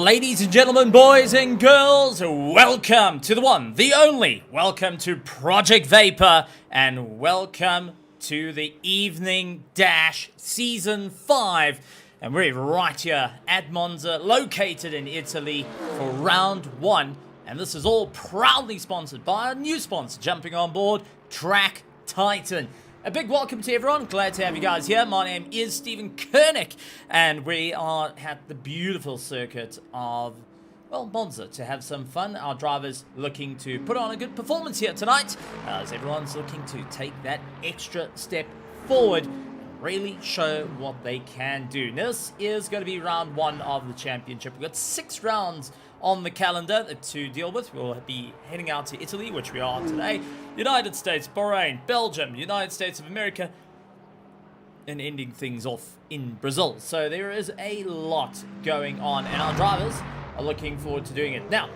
Ladies and gentlemen, boys and girls, welcome to the one, the only, welcome to Project Vapour, and welcome to the Evening Dash Season 5. And we're right here at Monza, located in Italy for round 1. And this is all proudly sponsored by a new sponsor jumping on board, Track Titan. A big welcome to everyone. Glad to have you guys here. My name is Stephen Koenig, and we are at the beautiful circuit of, well, Monza to have some fun. Our drivers looking to put on a good performance here tonight, as everyone's looking to take that extra step forward and really show what they can do. This is going to be round 1 of the championship. We've got 6 rounds on the calendar to deal with. We'll be heading out to Italy, which we are today, United States, Bahrain, Belgium, United States of America, and ending things off in Brazil. So there is a lot going on, and our drivers are looking forward to doing it. Now,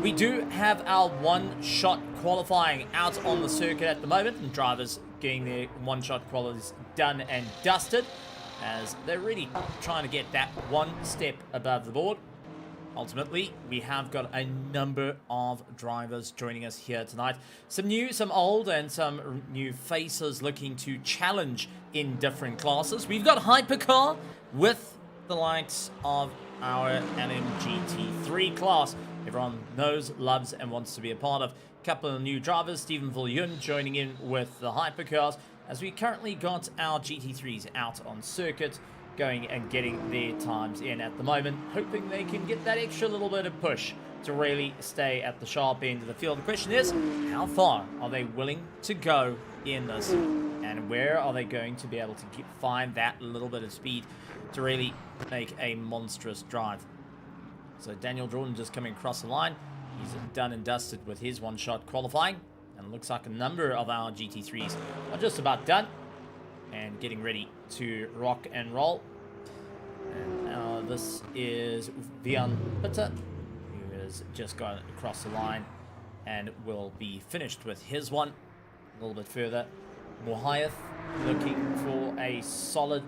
we do have our one-shot qualifying out on the circuit at the moment, and drivers getting their one-shot qualities done and dusted, as they're really trying to get that one step above the board. Ultimately, we have got a number of drivers joining us here tonight. Some new, some old, and some new faces looking to challenge in different classes. We've got Hypercar with the likes of our LMGT3 class. Everyone knows, loves, and wants to be a part of. A couple of new drivers, Stephen Viljoen joining in with the Hypercars, as we currently got our GT3s out on circuit, going and getting their times in at the moment, hoping they can get that extra little bit of push to really stay at the sharp end of the field. The question is, how far are they willing to go in this? And where are they going to be able to find that little bit of speed to really make a monstrous drive? So Daniel Jordan just coming across the line. He's done and dusted with his one-shot qualifying. And it looks like a number of our GT3s are just about done and getting ready to rock and roll. And this is Brianza, who has just gone across the line and will be finished with his one. A little bit further, Mohayev looking for a solid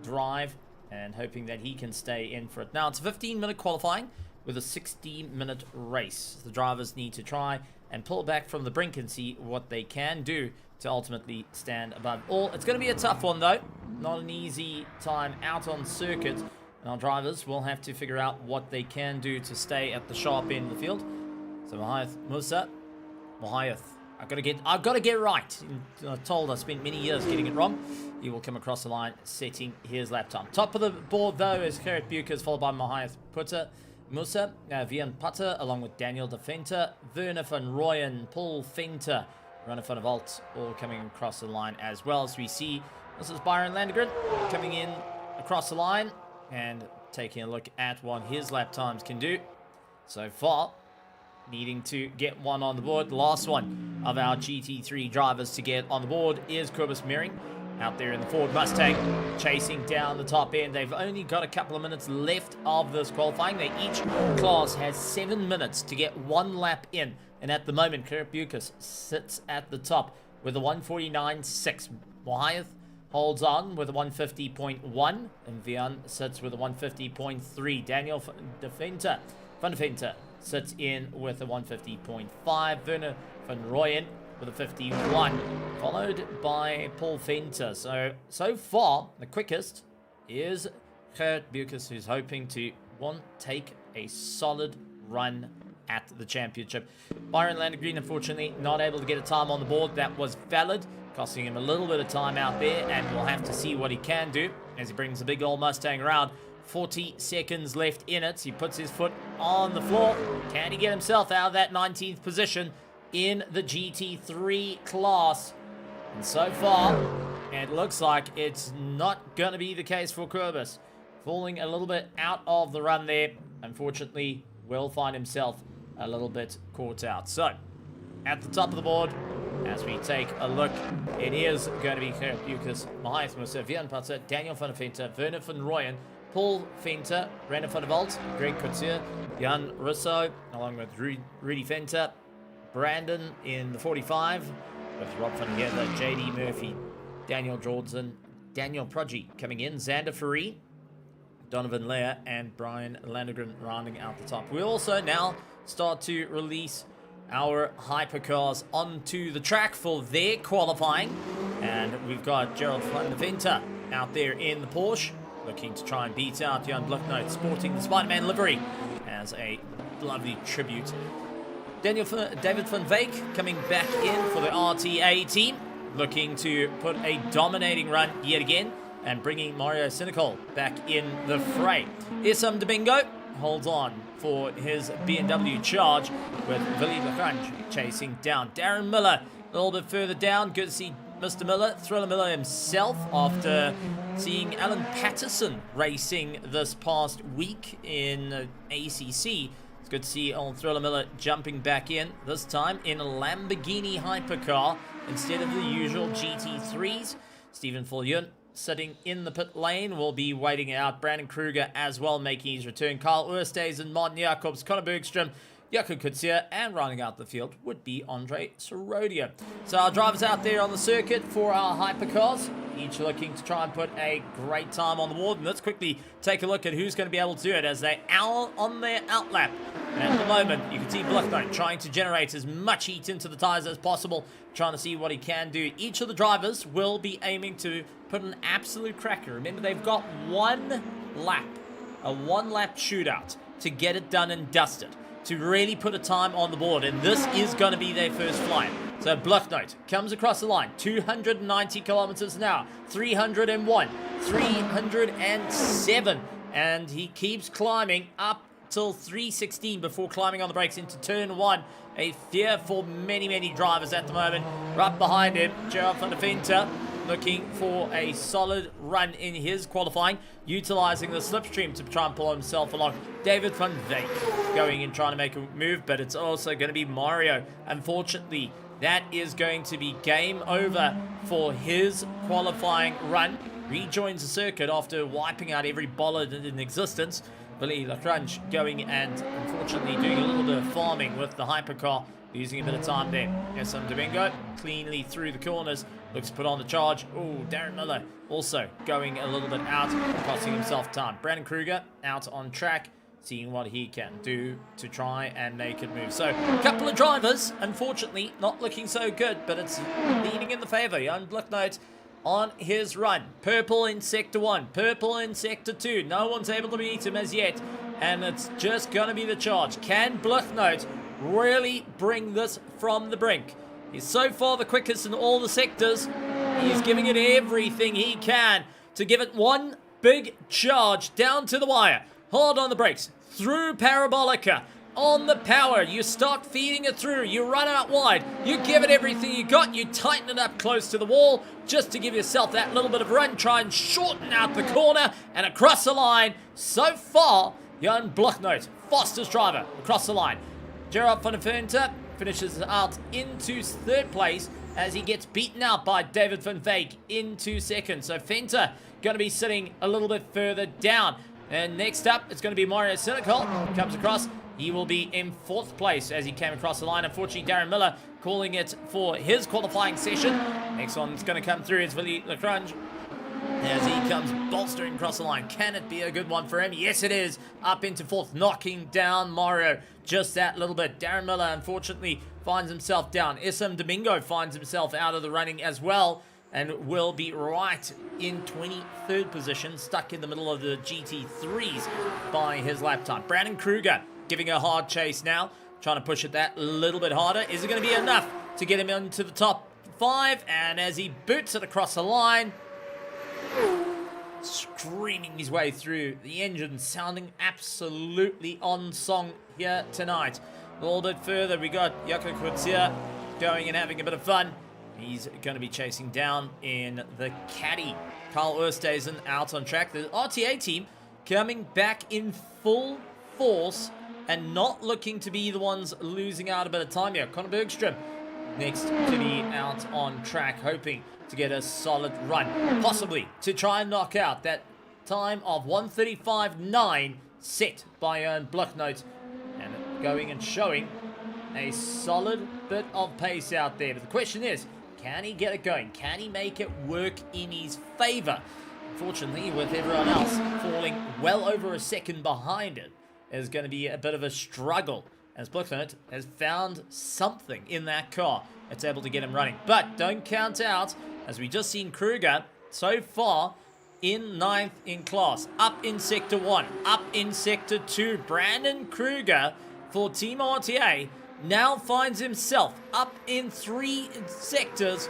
drive and hoping that he can stay in for it. Now, it's a 15-minute qualifying with a 60-minute race. The drivers need to try and pull back from the brink and see what they can do to ultimately stand above all. It's going to be a tough one, though. Not an easy time out on circuit. And our drivers will have to figure out what they can do to stay at the sharp end of the field. So Mohayev, I've got to get right. I'm told I spent many years getting it wrong. He will come across the line, setting his lap time. Top of the board, though, is Gerrit Bukers, followed by Mohayev Putter. Musa, Vian Putter, along with Daniel De Venter, Werner van Rooyen, Paul Venter, Runner van der Walt, all coming across the line as well. As we see, this is Byron Landegren coming in across the line and taking a look at what his lap times can do. So far, needing to get one on the board. The last one of our GT3 drivers to get on the board is Kobus Mering, out there in the Ford Mustang, chasing down the top end. They've only got a couple of minutes left of this qualifying. Each class has 7 minutes to get one lap in. And at the moment, Gerrit Bukers sits at the top with a 149.6. Mohayev holds on with a 150.1. And Vian sits with a 150.3. Daniel De Venter, Van de Venter sits in with a 150.5. Werner van Rooyen with a 51, followed by Paul Venter. So far, the quickest is Gerrit Bukers, who's hoping to take a solid run at the championship. Byron Landegren, unfortunately, not able to get a time on the board that was valid, costing him a little bit of time out there, and we'll have to see what he can do as he brings the big old Mustang around. 40 seconds left in it. He puts his foot on the floor. Can he get himself out of that 19th position in the GT3 class? And so far, it looks like it's not going to be the case for Kobus. Falling a little bit out of the run there. Unfortunately, will find himself a little bit caught out. So, at the top of the board, as we take a look, it is going to be Gerrit Bukers, Mohayev Musa, Vian Putter, Daniel van der Venter, Werner van Rooyen, Paul Venter, René van der Walt, Greg Couture, Jan Russo, along with Rudy Venter, Brandon in the 45, with Rob van der Gerle, JD Murphy, Daniel Jordan, Daniel Proggy coming in, Xander Faree, Donovan Lear and Brian Landegren rounding out the top. We also now start to release our hypercars onto the track for their qualifying. And we've got Gerald van der Venter out there in the Porsche, looking to try and beat out Jan Bloknoot, sporting the Spider-Man livery as a lovely tribute. David van Veek coming back in for the RTA team, looking to put a dominating run yet again, and bringing Mario Sinicol back in the fray. Isam Domingo holds on for his BMW charge, with Willy Lagrange chasing down Darren Miller a little bit further down. Good to see Mr. Miller, Thriller Miller himself, after seeing Alan Patterson racing this past week in ACC. It's good to see old Thriller Miller jumping back in, this time in a Lamborghini hypercar instead of the usual GT3s. Stephen Follion sitting in the pit lane will be waiting out. Brandon Kruger as well making his return. Carl Oosthuizen, Martin Jacobs, Conor Bergstrom, Jakob Kutsia, and rounding out the field would be Andre Sorodia. So our drivers out there on the circuit for our hypercars, each looking to try and put a great time on the board. And let's quickly take a look at who's going to be able to do it as they are on their outlap. And at the moment, you can see Bloknoot trying to generate as much heat into the tires as possible, trying to see what he can do. Each of the drivers will be aiming to put an absolute cracker. Remember, they've got one lap, a one-lap shootout to get it done and dusted, to really put a time on the board, and this is going to be their first flight. So Bloknoot comes across the line, 290 kilometers an hour, 301, 307, and he keeps climbing up till 316 before climbing on the brakes into turn 1. A fear for many drivers at the moment. Right behind him, Gerald van der Venter, looking for a solid run in his qualifying, utilizing the slipstream to try and pull himself along. David van Veek going and trying to make a move, but it's also going to be Mario. Unfortunately, that is going to be game over for his qualifying run. Rejoins the circuit after wiping out every bollard in existence. Willy Lagrange going and unfortunately doing a little bit of farming with the hypercar, losing a bit of time there. Isam Domingo cleanly through the corners, looks to put on the charge. Oh, Darren Miller also going a little bit out, costing himself time. Brandon Kruger out on track, seeing what he can do to try and make it move. So, a couple of drivers, unfortunately, not looking so good, but it's leaning in the favor. Jan Bloknoot on his run. Purple in Sector 1, purple in Sector 2. No one's able to beat him as yet, and it's just going to be the charge. Can Bloknoot really bring this from the brink? He's so far the quickest in all the sectors. He's giving it everything he can to give it one big charge down to the wire. Hard on the brakes, through Parabolica, on the power, you start feeding it through, you run out wide, you give it everything you got, you tighten it up close to the wall, just to give yourself that little bit of run, try and shorten out the corner, and across the line. So far, Jan Bloknoot, fastest driver across the line. Gerald van der Venter finishes out into third place as he gets beaten out by David van Veek into second. So Venter going to be sitting a little bit further down. And next up, it's going to be Mario Sinicol. Comes across. He will be in fourth place as he came across the line. Unfortunately, Darren Miller calling it for his qualifying session. Next one that's going to come through is Willy Lagrange as he comes bolstering across the line. Can it be a good one for him? Yes, it is. Up into fourth, knocking down Mario just that little bit. Darren Miller, unfortunately, finds himself down. Isam Domingo finds himself out of the running as well, and will be right in 23rd position, stuck in the middle of the GT3s by his lap time. Brandon Kruger giving a hard chase now, trying to push it that little bit harder. Is it going to be enough to get him into the top 5? And as he boots it across the line, screaming his way through, the engine sounding absolutely on song here tonight. A little bit further, we got Jakob Kutsia going and having a bit of fun. He's going to be chasing down in the caddy. Carl Oosthuizen out on track. The RTA team coming back in full force and not looking to be the ones losing out a bit of time here. Conor Bergstrom next to be out on track, hoping to get a solid run, possibly to try and knock out that time of 1:35.9 set by Jan Bloknoot, and going and showing a solid bit of pace out there. But the question is, can he get it going? Can he make it work in his favor? Fortunately, with everyone else falling well over a second behind it, is going to be a bit of a struggle, as Blicknote has found something in that car that's able to get him running. But don't count out, as we just seen Kruger so far in 9th in class, up in Sector 1, up in Sector 2. Brandon Kruger for Team RTA now finds himself up in 3 sectors.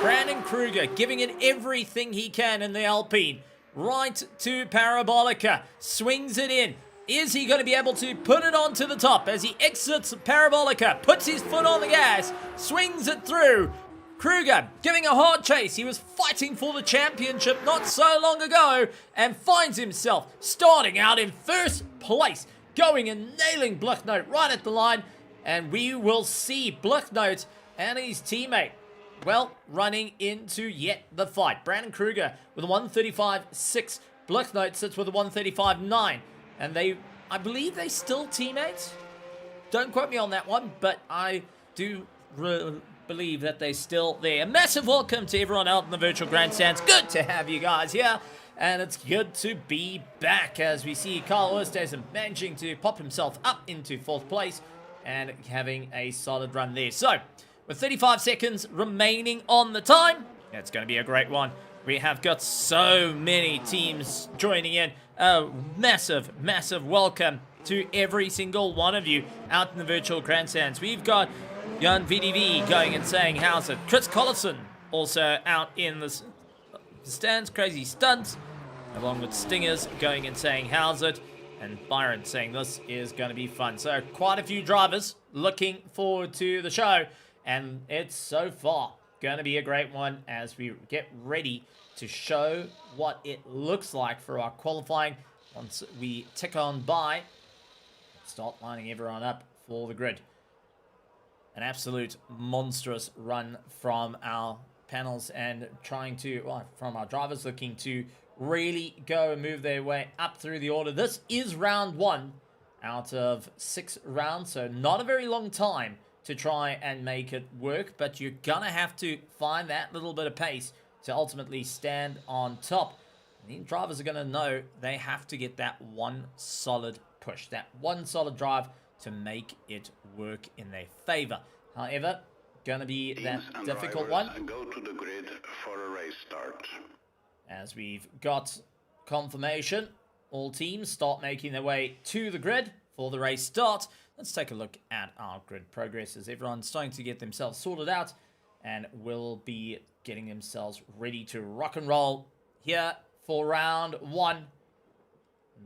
Brandon Kruger giving it everything he can in the Alpine. Right to Parabolica, swings it in. Is he going to be able to put it onto the top as he exits Parabolica, puts his foot on the gas, swings it through? Kruger giving a hard chase. He was fighting for the championship not so long ago and finds himself starting out in first place, going and nailing Blicknote right at the line. And we will see Blicknote and his teammate, well, running into yet the fight. Brandon Kruger with a 135.6. Blicknote sits with a 135.9. And I believe they still teammates. Don't quote me on that one, but I do believe that they're still there. A massive welcome to everyone out in the virtual grandstands. Good to have you guys here. And it's good to be back as we see Carl Oosthuizen managing to pop himself up into 4th place and having a solid run there. So, with 35 seconds remaining on the time, it's going to be a great one. We have got so many teams joining in. A massive, massive welcome to every single one of you out in the virtual grandstands. We've got Jan VDV going and saying, how's it? Chris Collison also out in the stands, crazy stunts, along with Stingers going and saying, how's it? And Byron saying this is going to be fun. So quite a few drivers looking forward to the show. And it's so far going to be a great one as we get ready to show what it looks like for our qualifying once we tick on by. Start lining everyone up for the grid. An absolute monstrous run from our panels and trying to, well, from our drivers looking to really go and move their way up through the order. This is round 1 out of 6 rounds, so not a very long time to try and make it work, but you're gonna have to find that little bit of pace to ultimately stand on top. And the drivers are gonna know they have to get that one solid push, that one solid drive to make it work in their favor. However, gonna be that difficult one. Go to the grid for a race start. As we've got confirmation, all teams start making their way to the grid for the race start. Let's take a look at our grid progress as everyone's starting to get themselves sorted out and will be getting themselves ready to rock and roll here for round 1.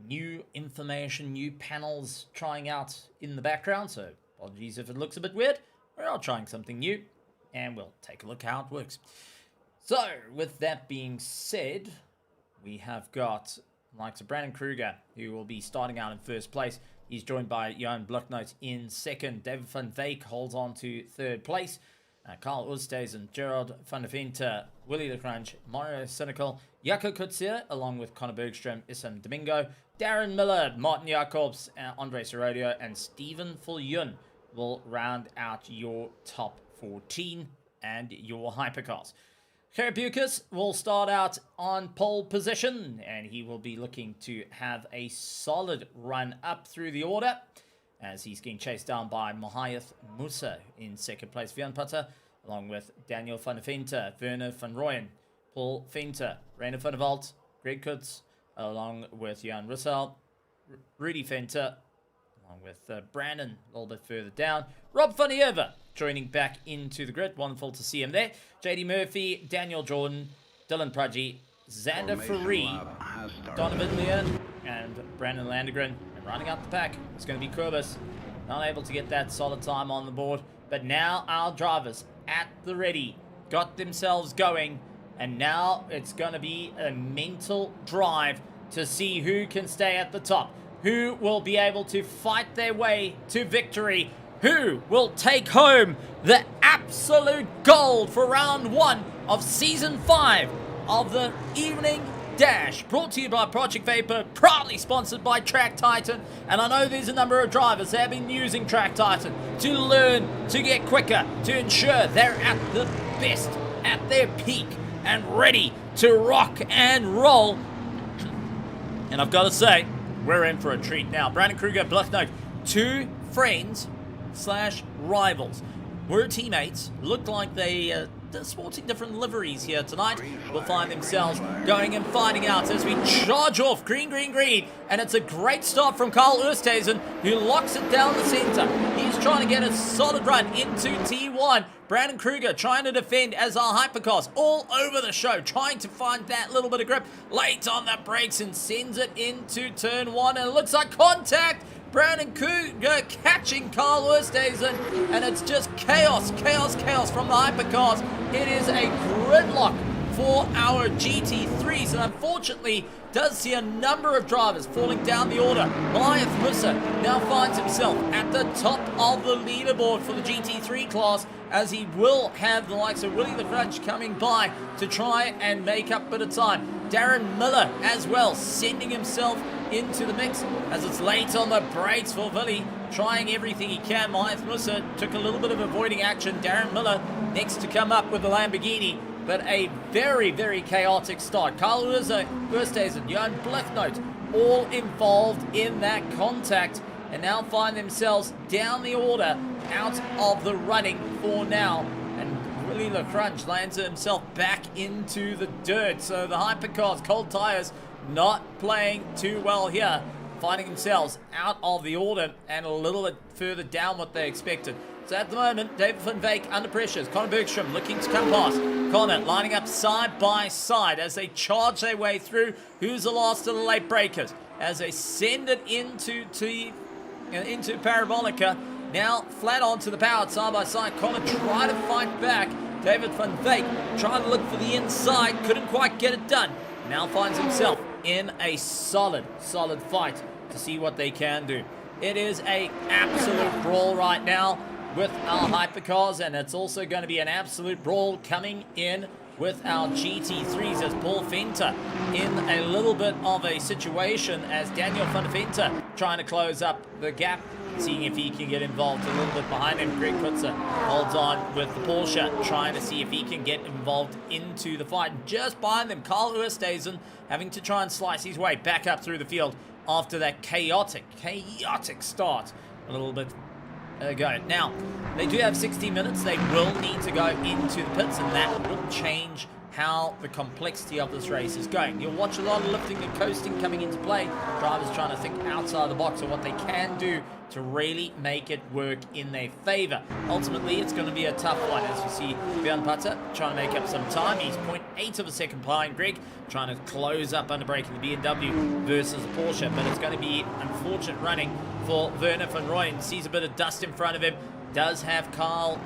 New information, new panels trying out in the background, so apologies if it looks a bit weird. We're all trying something new, and we'll take a look how it works. So, with that being said, we have got the likes of Brandon Kruger, who will be starting out in first place. He's joined by Johan Blicknote in second. David van Veek holds on to third place. Carl Oosthuizen, Gerard van der Vente, Willie Lagrange, Mario Cynical, Jaco Kutsia, along with Connor Bergstrom, Issam Domingo, Darren Miller, Martin Jacobs, Andre Sorodio, and Stephen Fulyun will round out your top 14 and your hypercars. Karabukas will start out on pole position, and he will be looking to have a solid run up through the order as he's getting chased down by Mohamed Musa in second place. Vian Putter, along with Daniel van der Vente, Werner van Rooyen, Paul Venter, Rainer van der Walt, Greg Kutz, along with Jan Russell, Rudy Venter, along with Brandon a little bit further down. Rob van Heerve joining back into the grid. Wonderful to see him there. JD Murphy, Daniel Jordan, Dylan Prudgy, Xander Faree, Donovan Lear, and Brandon Landegren. And running up the pack is going to be Kurbis. Not able to get that solid time on the board. But now our drivers at the ready got themselves going. And now it's going to be a mental drive to see who can stay at the top. Who will be able to fight their way to victory. Who will take home the absolute gold for round 1 of season 5 of the Evening Dash, brought to you by Project Vapour, proudly sponsored by Track Titan. And I know there's a number of drivers that have been using Track Titan to learn to get quicker, to ensure they're at the best, at their peak and ready to rock and roll. And I've got to say, we're in for a treat now. Brandon Kruger, Blucknote, two friends / rivals. Were teammates. Looked like they're sporting different liveries here tonight. Will find themselves going and fighting out as we charge off. Green, green, green. And it's a great start from Carl Oosthuizen, who locks it down the center. He's trying to get a solid run into T1. Brandon Kruger trying to defend as our hypercars all over the show, trying to find that little bit of grip. Late on the brakes and sends it into turn 1. And it looks like contact. Brandon Kruger catching Carl Oosthuizen, and it's just chaos, chaos, chaos from the hypercars. It is a gridlock for our GT3s, and unfortunately does see a number of drivers falling down the order. Goliath Musa now finds himself at the top of the leaderboard for the GT3 class, as he will have the likes of Willie the Grudge coming by to try and make up a bit of time. Darren Miller as well, sending himself into the mix as it's late on the brakes for Willie, trying everything he can. Goliath Musa took a little bit of avoiding action. Darren Miller next to come up with the Lamborghini, but a very, very chaotic start. Carl Oosthuizen, Johan Blucknote, all involved in that contact, and now find themselves down the order, out of the running for now. And Willie LaCrunch lands himself back into the dirt. So the hypercars, cold tires, not playing too well here, finding themselves out of the order and a little bit further down what they expected. So at the moment, David van Veek under pressure. Connor Bergstrom looking to come past. Connor lining up side by side as they charge their way through. Who's the last of the late breakers? As they send it into Parabolica. Now flat onto the powered side by side. Connor trying to fight back. David van Veek trying to look for the inside. Couldn't quite get it done. Now finds himself in a solid fight to see what they can do. It is a absolute brawl right now with our hypercars, and it's also going to be an absolute brawl coming in with our GT3s as Paul Venter in a little bit of a situation as Daniel van Venter trying to close up the gap, seeing if he can get involved a little bit behind him. Greg Putzer holds on with the Porsche, trying to see if he can get involved into the fight. Just behind them, Carl Oosthuizen having to try and slice his way back up through the field after that chaotic start a little bit ago. Now, they do have 60 minutes. They will need to go into the pits, and that will change how the complexity of this race is going. You'll watch a lot of lifting and coasting coming into play. Drivers trying to think outside the box of what they can do to really make it work in their favor. Ultimately, it's going to be a tough one, as you see Björn Putter trying to make up some time. He's 0.8 of a second behind Greg, trying to close up under braking the BMW versus the Porsche, but it's going to be unfortunate running for Werner van Rooyen. Sees a bit of dust in front of him, does have Carl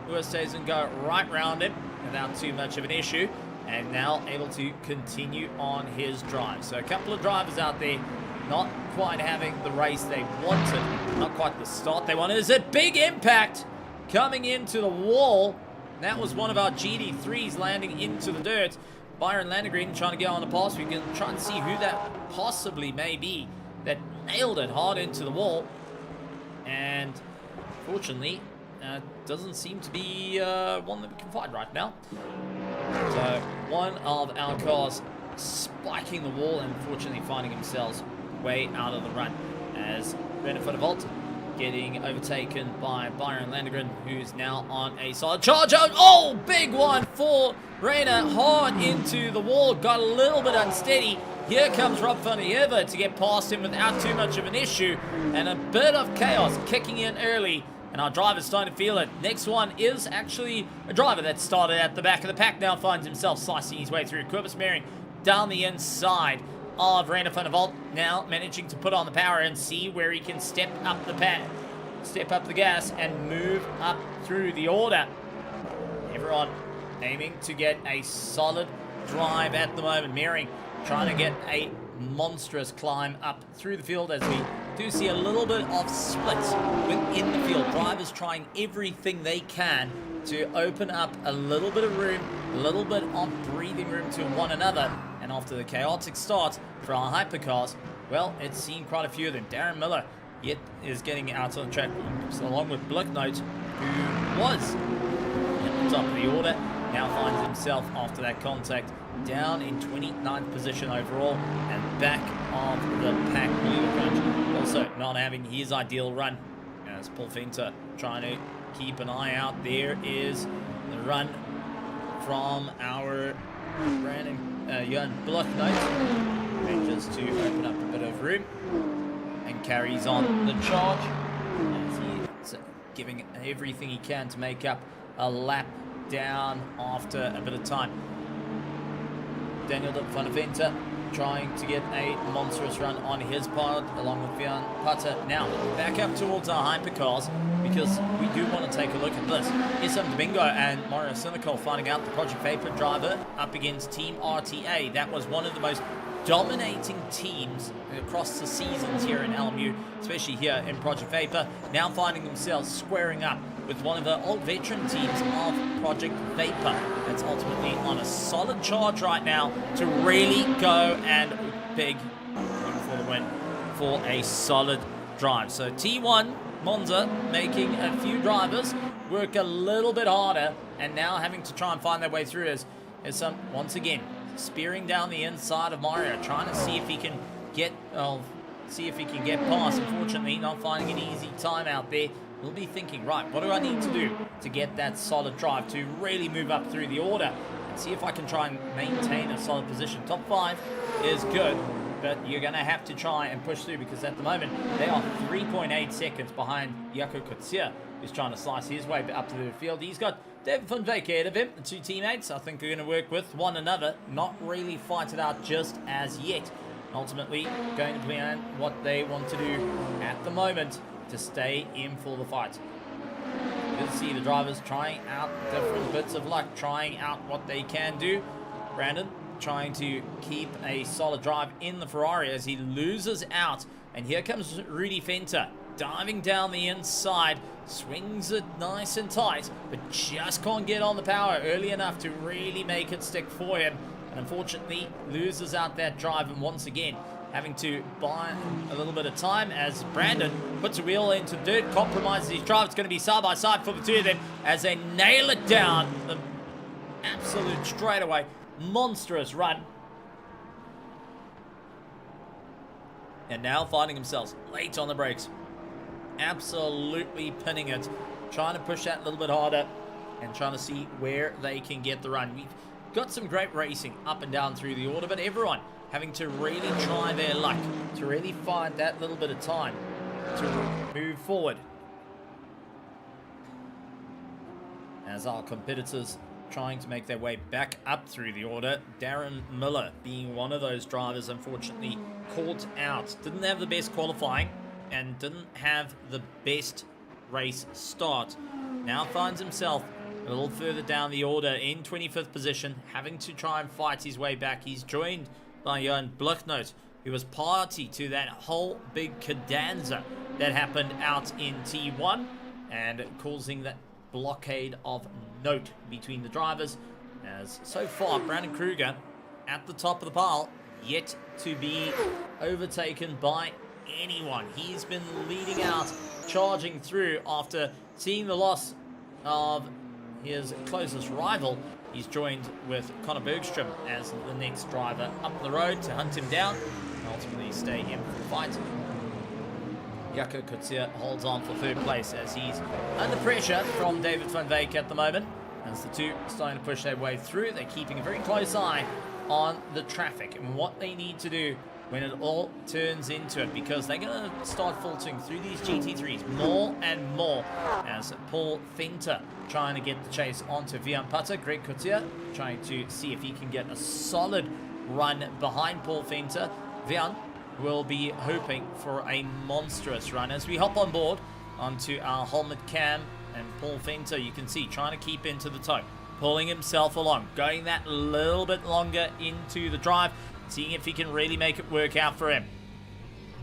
Oosthuizen go right round him without too much of an issue, and now able to continue on his drive. So a couple of drivers out there not quite having the race they wanted, not quite the start they wanted. Is a big impact coming into the wall. That was one of our GT3s landing into the dirt. Byron Landegren trying to get on the pass. We can try and see who that possibly may be that nailed it hard into the wall. And fortunately, doesn't seem to be one that we can find right now. So one of our cars spiking the wall and unfortunately finding themselves way out of the run as Werner van der Volt getting overtaken by Byron Landegren, who's now on a solid charge. Oh, big one for Rainer, hard into the wall, got a little bit unsteady. Here comes Rob van der Heever to get past him without too much of an issue, and a bit of chaos kicking in early, and our driver's starting to feel it. Next one is actually a driver that started at the back of the pack, now finds himself slicing his way through. Cobus Mering down the inside of Rainer van der Volt, now managing to put on the power and see where he can step up the gas and move up through the order. Everyone aiming to get a solid drive at the moment. Mering trying to get a monstrous climb up through the field, as we do see a little bit of splits within the field. Drivers trying everything they can to open up a little bit of room, a little bit of breathing room to one another. And after the chaotic start for our hypercars, well, it's seen quite a few of them. Darren Miller yet is getting out on the track along with Blucknote, who was at the top of the order. now finds himself, after that contact, down in 29th position overall and back of the pack leader crunch. Also not having his ideal run as Paul Finter trying to keep an eye out. There is the run from our Jan Blocknote. Manages to open up a bit of room and carries on the charge as he's giving everything he can to make up a lap down after a bit of time. Daniel van der Venter trying to get a monstrous run on his part along with Vian Putter. Now back up towards our hypercars because we do want to take a look at this. Here's some Domingo and Mario Sinicol finding out the Project Vapour driver up against Team RTA. That was one of the most dominating teams across the seasons here in LMU, especially here in Project Vapour, now finding themselves squaring up with one of the old veteran teams of Project Vapour. That's ultimately on a solid charge right now to really go and big for the win for a solid drive. So T1 Monza making a few drivers work a little bit harder and now having to try and find their way through as some, once again, spearing down the inside of Mario, trying to see if he can get past. Unfortunately, not finding an easy time out there. We'll be thinking, right, what do I need to do to get that solid drive to really move up through the order and see if I can try and maintain a solid position. Top 5 is good, but you're going to have to try and push through because at the moment they are 3.8 seconds behind Jaco Kutsia, who's trying to slice his way up to the field. He's got David van Veek ahead of him, the two teammates. I think are going to work with one another, not really fight it out just as yet. Ultimately, going to plan what they want to do at the moment to stay in for the fight. You'll see the drivers trying out different bits of luck, trying out what they can do. Brandon trying to keep a solid drive in the Ferrari as he loses out. And here comes Rudy Fenter, diving down the inside, swings it nice and tight, but just can't get on the power early enough to really make it stick for him. And unfortunately, loses out that drive, and once again, having to buy a little bit of time as Brandon puts a wheel into dirt, compromises his drive. It's going to be side by side for the two of them as they nail it down. The absolute straightaway, monstrous run. And now finding themselves late on the brakes. Absolutely pinning it. Trying to push that a little bit harder and trying to see where they can get the run. We've got some great racing up and down through the order, but everyone having to really try their luck to really find that little bit of time to move forward. As our competitors trying to make their way back up through the order, Darren Miller being one of those drivers, unfortunately caught out. Didn't have the best qualifying and didn't have the best race start. Now finds himself a little further down the order in 25th position, having to try and fight his way back. He's joined by Jan Blocknote, who was party to that whole big cadanza that happened out in T1 and causing that blockade of note between the drivers. As so far, Brandon Kruger at the top of the pile, yet to be overtaken by anyone. He's been leading out, charging through after seeing the loss of his closest rival. He's joined with Connor Bergstrom as the next driver up the road to hunt him down and ultimately stay in for the fight. Jaco Kutsia holds on for third place as he's under pressure from David van Veek at the moment. As the two are starting to push their way through, they're keeping a very close eye on the traffic and what they need to do when it all turns into it, because they're going to start filtering through these GT3s more and more as Paul Finter trying to get the chase onto Vian Putter. Greg Coutier trying to see if he can get a solid run behind Paul Finter. Vian will be hoping for a monstrous run as we hop on board onto our helmet cam, and Paul Finter, you can see, trying to keep into the toe, pulling himself along, going that little bit longer into the drive, seeing if he can really make it work out for him.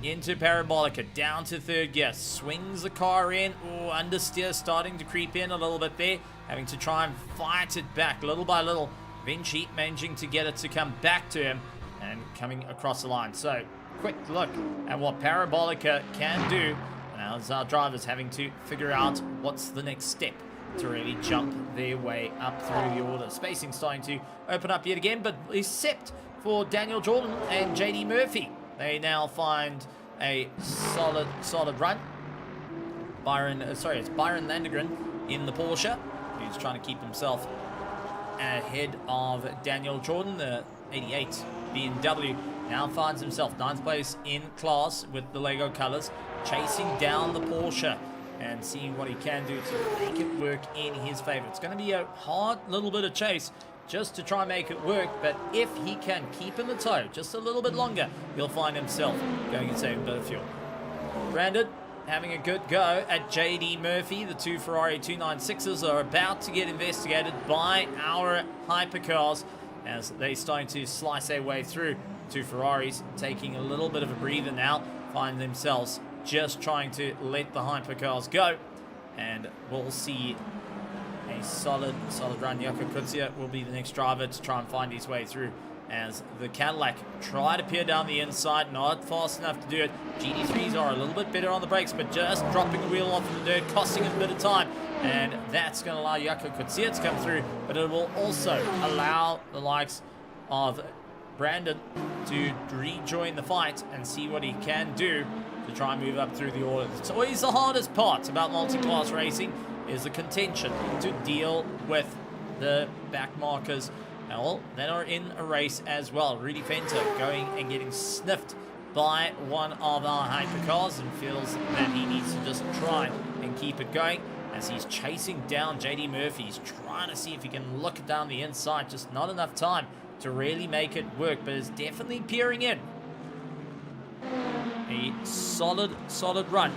Into Parabolica, down to third gear, swings the car in. Oh, understeer starting to creep in a little bit there, having to try and fight it back little by little. Vinci managing to get it to come back to him and coming across the line. So, quick look at what Parabolica can do. Now, as our drivers having to figure out what's the next step to really jump their way up through the order. Spacing starting to open up yet again, but except for Daniel Jordan and JD Murphy. They now find a solid run. It's Byron Landegren in the Porsche, who's trying to keep himself ahead of Daniel Jordan. The 88 BMW now finds himself 9th place in class with the Lego colors, chasing down the Porsche and seeing what he can do to make it work in his favor. It's going to be a hard little bit of chase just to try and make it work, but if he can keep in the tow just a little bit longer, he'll find himself going and saving a bit of fuel. Brandon having a good go at JD Murphy. The two Ferrari 296s are about to get investigated by our hypercars as they starting to slice their way through. Two Ferraris taking a little bit of a breather now, find themselves just trying to let the hypercars go, and we'll see a solid run. Yoko Kutsia will be the next driver to try and find his way through as the Cadillac try to peer down the inside, not fast enough to do it. GT3s are a little bit better on the brakes, but just dropping the wheel off in the dirt, costing it a bit of time, and that's going to allow Yoko Kutsia to come through, but it will also allow the likes of Brandon to rejoin the fight and see what he can do to try and move up through the order. It's always the hardest part about multi-class racing is the contention to deal with the back markers. Well, they are in a race as well. Rudy Fenter going and getting sniffed by one of our hypercars and feels that he needs to just try and keep it going as he's chasing down JD Murphy. He's trying to see if he can look down the inside. Just not enough time to really make it work, but is definitely peering in. A solid run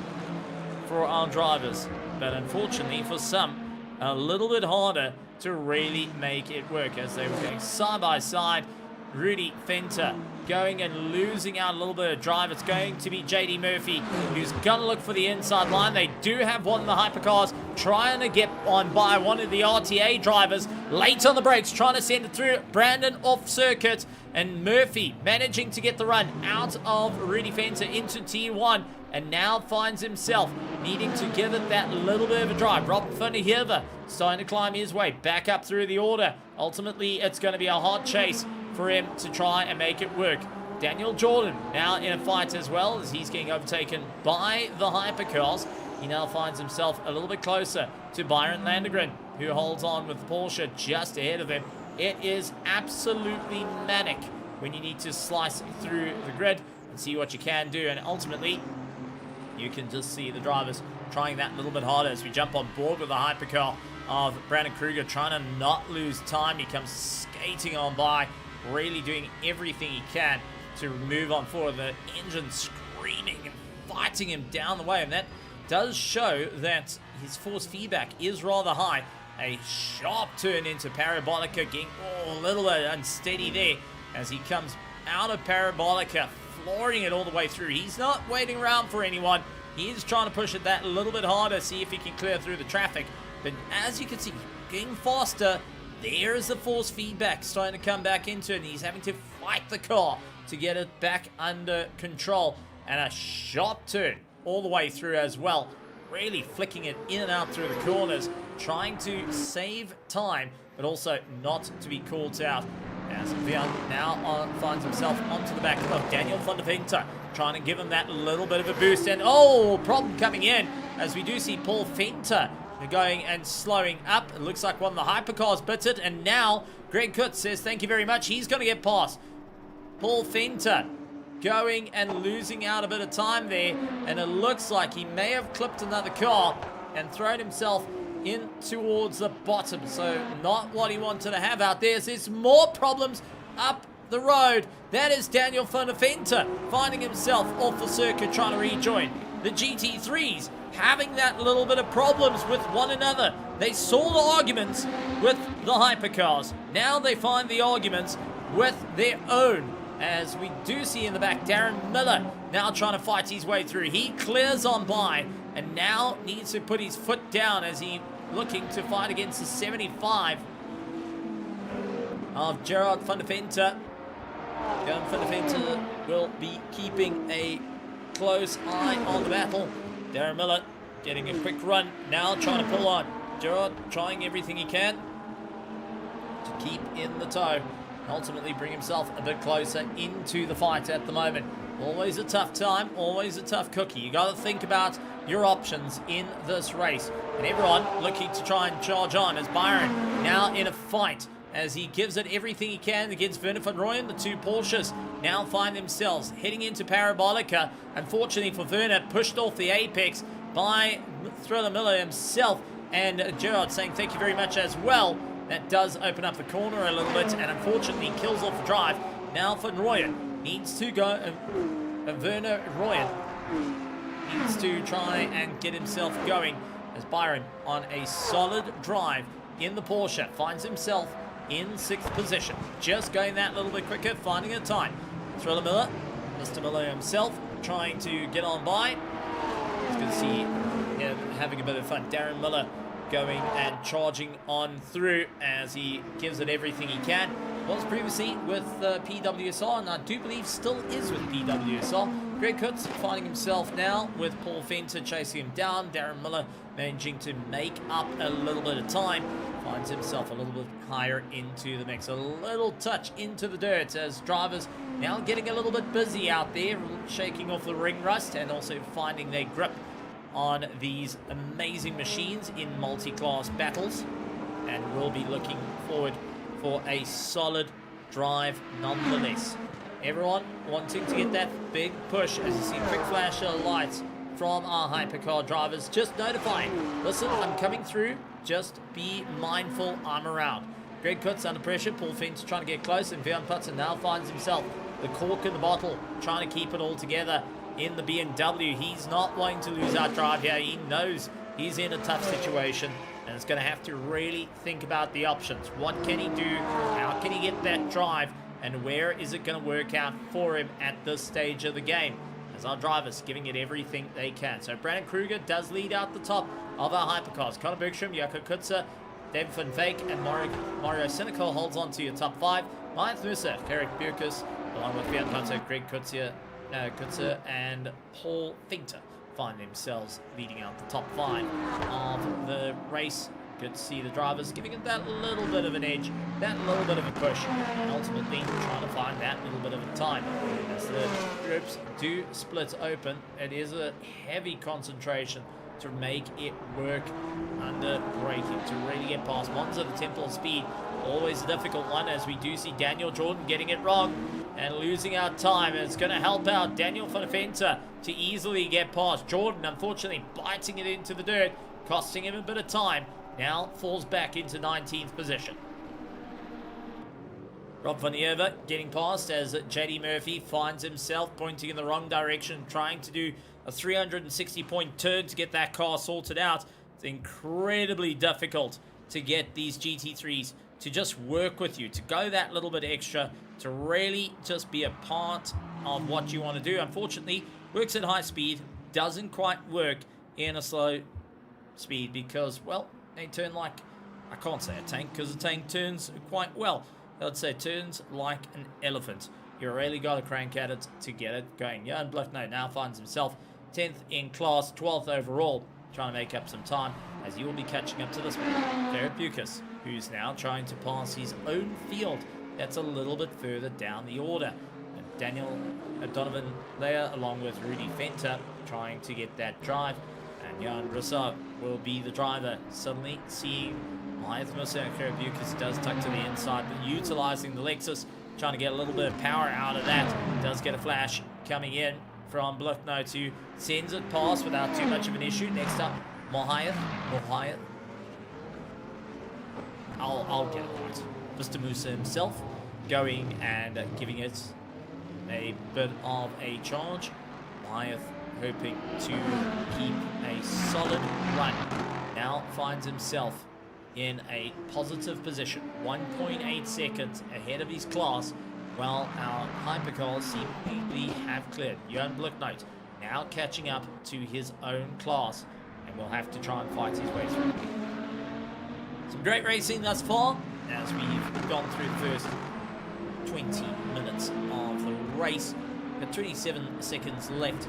for our drivers, but unfortunately for some, a little bit harder to really make it work as they were going side by side. Rudy Fenter going and losing out a little bit of drive. It's going to be JD Murphy who's going to look for the inside line. They do have one of the hypercars trying to get on by one of the RTA drivers. Late on the brakes, trying to send it through. Brandon off circuit, and Murphy managing to get the run out of Rudy Fenter into T1, and now finds himself needing to give it that little bit of a drive. Rob van der Heever starting to climb his way back up through the order. Ultimately, it's going to be a hard chase for him to try and make it work. Daniel Jordan now in a fight as well as he's getting overtaken by the hypercars. He now finds himself a little bit closer to Byron Landegren, who holds on with Porsche just ahead of him. It is absolutely manic when you need to slice through the grid and see what you can do, and ultimately you can just see the drivers trying that little bit harder as we jump on board with the hypercar of Brandon Kruger, trying to not lose time. He comes skating on by, really doing everything he can to move on forward. The engine screaming and fighting him down the way, and that does show that his force feedback is rather high. A sharp turn into Parabolica, getting a little bit unsteady there as he comes out of Parabolica, flooring it all the way through. He's not waiting around for anyone. He is trying to push it that little bit harder, see if he can clear through the traffic. But as you can see, getting faster, there is the force feedback starting to come back into it, and he's having to fight the car to get it back under control. And a sharp turn all the way through as well, really flicking it in and out through the corners, trying to save time, but also not to be caught out. As Vian now finds himself onto the back of Daniel van der Venter, trying to give him that little bit of a boost. And problem coming in as we do see Paul Fenter going and slowing up. It looks like one of the hypercars bits it, and now Greg Kutz says thank you very much. He's going to get past Paul Fenter, going and losing out a bit of time there, and it looks like he may have clipped another car and thrown himself in towards the bottom. So not what he wanted to have out there. There's more problems up the road. That is Daniel van der Venter finding himself off the circuit trying to rejoin. The GT3s having that little bit of problems with one another. They saw the arguments with the hypercars. Now they find the arguments with their own. As we do see in the back, Darren Miller now trying to fight his way through. He clears on by and now needs to put his foot down as he looking to fight against the 75 of Gerard van der Venter. Gerard van der Venter will be keeping a close eye on the battle. Darren Miller getting a quick run, now trying to pull on Gerard trying everything he can to keep in the tow. Ultimately bring himself a bit closer into the fight at the moment. Always a tough time, always a tough cookie. You got to think about your options in this race. And everyone looking to try and charge on as Byron now in a fight as he gives it everything he can against Werner van Rooyen. The two Porsches now find themselves heading into Parabolica. Unfortunately for Werner, pushed off the apex by Thriller Miller himself. And Gerard saying thank you very much as well. That does open up the corner a little bit and unfortunately kills off the drive. Now Van Rooyen needs to go, Werner Rooyen needs to try and get himself going as Byron on a solid drive in the Porsche finds himself in 6th position. Just going that little bit quicker, finding a time. Thriller Miller, Mr. Miller himself trying to get on by. It's good to see him having a bit of fun. Darren Miller going and charging on through as he gives it everything he can. Was previously with PWSR and I do believe still is with PWSR. Greg Kutz finding himself now with Paul Fenter chasing him down. Darren Miller managing to make up a little bit of time. Finds himself a little bit higher into the mix. A little touch into the dirt as drivers now getting a little bit busy out there, shaking off the ring rust and also finding their grip on these amazing machines in multi-class battles, and we'll be looking forward for a solid drive nonetheless. Everyone wanting to get that big push as you see quick flash of lights from our hypercar drivers just notifying, listen, I'm coming through, just be mindful I'm around. Greg Kutz under pressure, Paul Fentz trying to get close, and Bjorn Putson now finds himself the cork in the bottle, trying to keep it all together in the BMW. He's not wanting to lose our drive here. He knows he's in a tough situation and is going to have to really think about the options. What can he do? How can he get that drive? And where is it going to work out for him at this stage of the game? As our drivers giving it everything they can. So Brandon Kruger does lead out the top of our hypercars. Conor Bergstrom, Jaco Kutzer, David Van Veek and Mario Senecal holds on to your top 5. Mike Musa, Eric Burkus, along with Bjorn Putson, Greg Kutzer and Paul Fenter find themselves leading out the top 5 of the race. Good to see the drivers giving it that little bit of an edge, that little bit of a push, and ultimately trying to find that little bit of a time. As the groups do split open, it is a heavy concentration to make it work under braking, to really get past Monza. The tempo of speed, always a difficult one, as we do see Daniel Jordan getting it wrong and losing our time. And it's going to help out Daniel van Venter to easily get past Jordan, unfortunately biting it into the dirt, costing him a bit of time. Now falls back into 19th position. Rob van Eerver getting past as JD Murphy finds himself pointing in the wrong direction, trying to do a 360-point turn to get that car sorted out. It's incredibly difficult to get these GT3s to just work with you, to go that little bit extra, to really just be a part of what you want to do. Unfortunately, works at high speed, doesn't quite work in a slow speed because, well, they turn like, I can't say a tank because a tank turns quite well. Let's say turns like an elephant. You really got to crank at it to get it going. Jan Bluchno now finds himself 10th in class, 12th overall, trying to make up some time as he will be catching up to this one. Jared Bucas, who's now trying to pass his own field. That's a little bit further down the order. And Daniel Donovan there, along with Rudy Fenter, trying to get that drive. And Jan Rousseau will be the driver. Suddenly seeing Myeth Musa and Jared Bucas does tuck to the inside, but utilizing the Lexus, trying to get a little bit of power out of that. Does get a flash coming in from Bluchno to sends it past without too much of an issue. Next up, Mohayeth. I'll get it right. Mr. Musa himself going and giving it a bit of a charge. Mohayeth hoping to keep a solid run. Now finds himself in a positive position, 1.8 seconds ahead of his class, while our hypercars seemingly have cleared. Johan Blicknote now catching up to his own class, and will have to try and fight his way through. Some great racing thus far, as we've gone through the first 20 minutes of the race. We've got 27 seconds left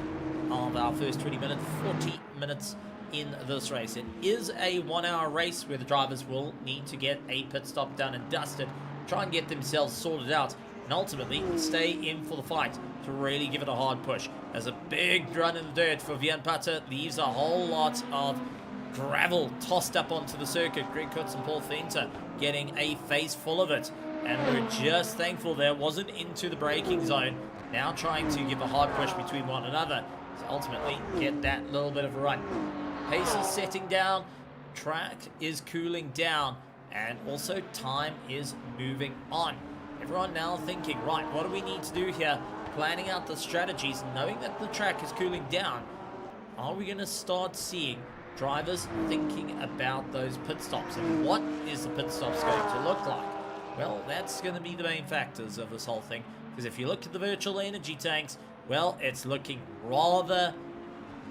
of our first 20 minutes, 40 minutes in this race. It is a 1-hour race where the drivers will need to get a pit stop done and dusted, try and get themselves sorted out, and ultimately stay in for the fight to really give it a hard push. There's a big run in the dirt for Vapour, leaves a whole lot of gravel tossed up onto the circuit. Greg Kutz and Paul Fenter getting a face full of it, and we're just thankful there wasn't into the braking zone. Now trying to give a hard push between one another to ultimately get that little bit of a run. Pace is setting down, track is cooling down, and also time is moving on. Everyone now thinking, right, what do we need to do here? Planning out the strategies, knowing that the track is cooling down. Are we going to start seeing drivers thinking about those pit stops, and what is the pit stops going to look like? Well, that's going to be the main factors of this whole thing, because if you look at the virtual energy tanks, well, it's looking rather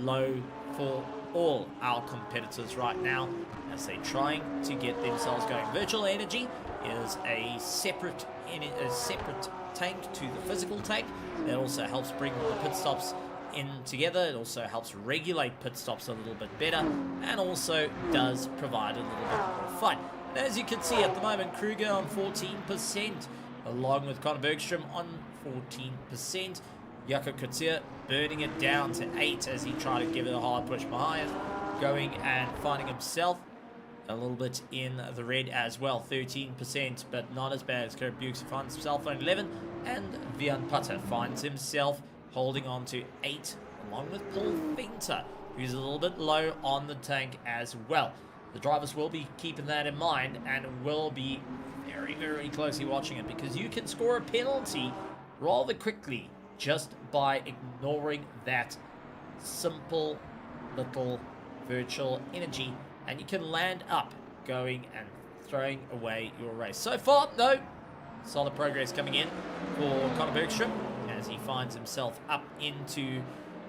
low for all our competitors right now as they're trying to get themselves going. Virtual energy is a separate tank to the physical tank. That also helps bring the pit stops in together. It also helps regulate pit stops a little bit better, and also does provide a little bit more fun. And as you can see at the moment, Kruger on 14%, along with Conor Bergstrom on 14%. Jaco Kutsia burning it down to 8 as he tried to give it a hard push. Mahayev going and finding himself a little bit in the red as well, 13%, but not as bad as Kurt Bukes finds himself on 11, and Vapour finds himself holding on to 8, along with Paul Fenter, who's a little bit low on the tank as well. The drivers will be keeping that in mind and will be very, very closely watching it, because you can score a penalty rather quickly just by ignoring that simple little virtual energy, and you can land up going and throwing away your race. So far, though, solid progress coming in for Conor Bergstrom as he finds himself up into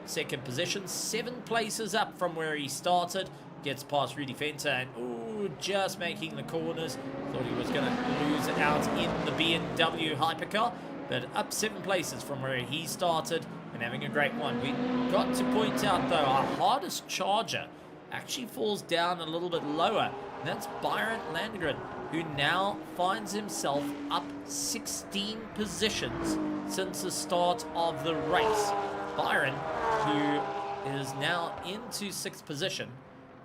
second position, 7 places up from where he started. Gets past Rudy Fenter and just making the corners. Thought he was going to lose it out in the BMW Hypercar, but up 7 places from where he started and having a great one. We got to point out, though, our hardest charger actually falls down a little bit lower, and that's Byron Landgren, who now finds himself up 16 positions since the start of the race. Byron, who is now into 6th position,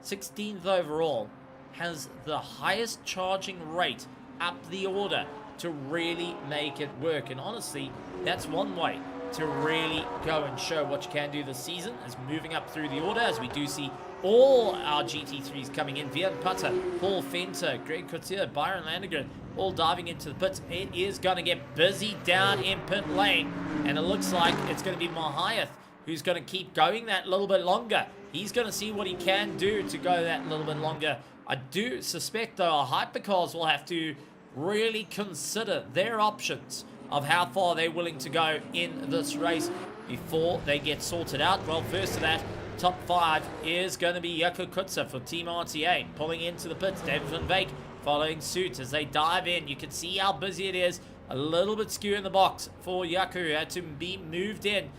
16th overall, has the highest charging rate up the order to really make it work. And honestly, that's one way to really go and show what you can do this season, is moving up through the order, as we do see all our GT3s coming in. Vapour, Paul Fenter, Greg Kutsia, Byron Landgren, all diving into the pits. It is going to get busy down in pit lane, and it looks like it's going to be Mahayev who's going to keep going that little bit longer. He's going to see what he can do to go that little bit longer. I do suspect, though, our Hypercars will have to really consider their options of how far they're willing to go in this race before they get sorted out. Well, first of that, top 5 is going to be Jaco Kutsa for Team RTA. Pulling into the pits, David van Veek following suit as they dive in. You can see how busy it is. A little bit skew in the box for Jaco, who had to be moved in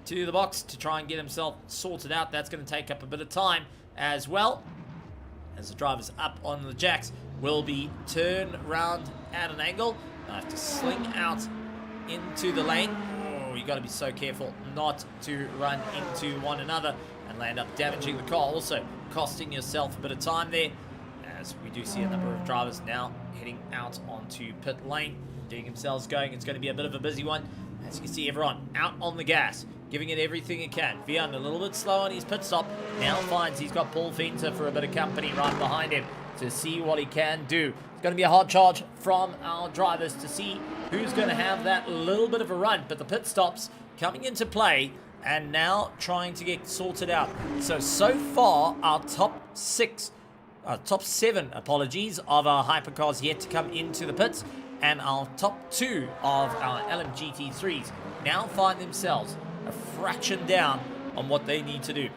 to the box to try and get himself sorted out. That's going to take up a bit of time as well, as the drivers up on the jacks will be turned round at an angle. I have to sling out into the lane. Oh, you got to be so careful not to run into one another and land up damaging the car. Also costing yourself a bit of time there, as we do see a number of drivers now heading out onto pit lane, getting themselves going. It's going to be a bit of a busy one. As you can see, everyone out on the gas, giving it everything it can. Vian a little bit slow on his pit stop. Now finds he's got Paul Fenter for a bit of company right behind him to see what he can do. It's going to be a hard charge from our drivers to see who's going to have that little bit of a run. But the pit stops coming into play and now trying to get sorted out. So far, our top 7, apologies, of our Hypercars yet to come into the pits, and our top 2 of our LMGT3s now find themselves a fraction down on what they need to do.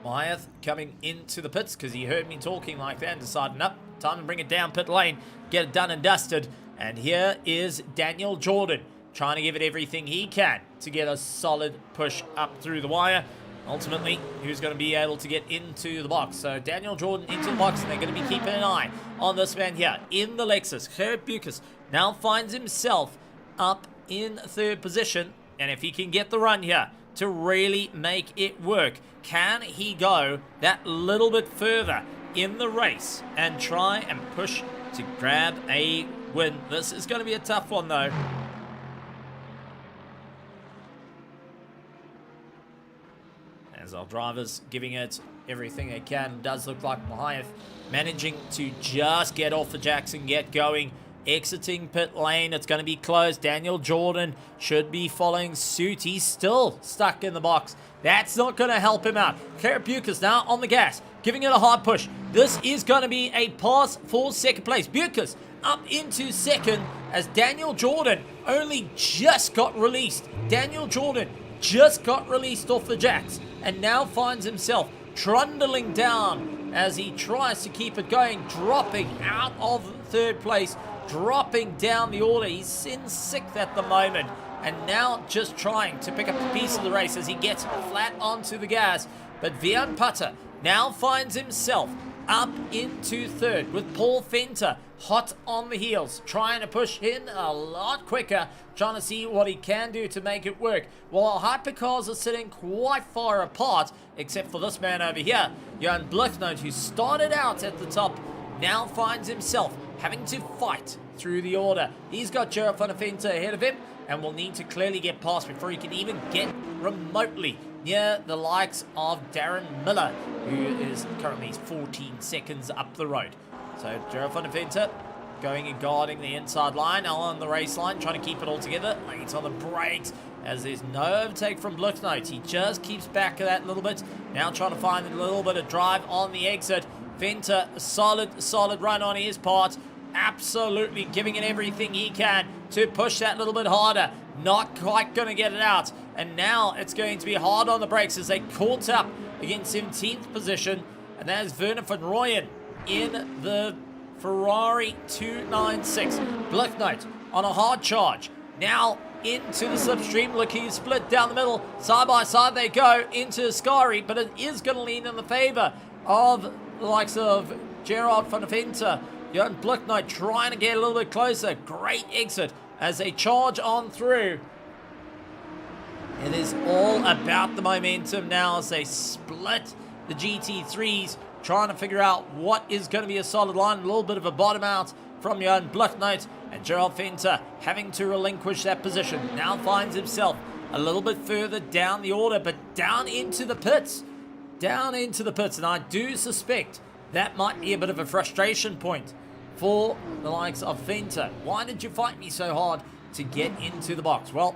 Mahayev coming into the pits because he heard me talking like that and decided, nope, time to bring it down pit lane, get it done and dusted. And here is Daniel Jordan trying to give it everything he can to get a solid push up through the wire. ultimately, who's going to be able to get into the box. So Daniel Jordan into the box, and they're going to be keeping an eye on this man here in the Lexus. Gerrit Bucas now finds himself up in third position, and if he can get the run here to really make it work, can he go that little bit further in the race and try and push to grab a win? This is going to be a tough one, though. As our drivers giving it everything they can. Does look like Mahayev managing to just get off the jacks and get going. Exiting pit lane. It's going to be closed. Daniel Jordan should be following suit. He's still stuck in the box. That's not going to help him out. Gerrit Bucas now on the gas, giving it a hard push. This is going to be a pass for second place. Bucas up into second as Daniel Jordan only just got released. Daniel Jordan just got released off the jacks and now finds himself trundling down as he tries to keep it going, dropping out of third place, dropping down the order. He's in 6th at the moment, and now just trying to pick up a piece of the race as he gets flat onto the gas. But Vian Putter now finds himself up into 3rd with Paul Venter hot on the heels, trying to push in a lot quicker, trying to see what he can do to make it work. While hypercars are sitting quite far apart, except for this man over here, Johan Blechnoot, who started out at the top, now finds himself having to fight through the order. He's got Gerrit van der Venter ahead of him and will need to clearly get past before he can even get remotely near the likes of Darren Miller, who is currently 14 seconds up the road. So Gerrit van der Venter going and guarding the inside line, now on the race line, trying to keep it all together. Late on the brakes as there's no overtake from Blechnoot. He just keeps back of that a little bit. Now trying to find a little bit of drive on the exit. Venter, a solid run on his part. Absolutely giving it everything he can to push that little bit harder. Not quite going to get it out. And now it's going to be hard on the brakes as they caught up against 17th position. And that is Werner van Rooyen in the Ferrari 296. Blechnoot on a hard charge. Now into the slipstream, looking to split down the middle. Side by side they go into Ascari, but it is going to lean in the favor of the likes of Gerrit van der Venter. Johan Blechnoot trying to get a little bit closer. Great exit as they charge on through. It is all about the momentum now as they split the GT3s, trying to figure out what is going to be a solid line. A little bit of a bottom out from Johan Blechnoot, and Gerrit Venter having to relinquish that position. Now finds himself a little bit further down the order, but down into the pits. Down into the pits, and I do suspect that might be a bit of a frustration point for the likes of Venter. Why did you fight me so hard to get into the box? Well,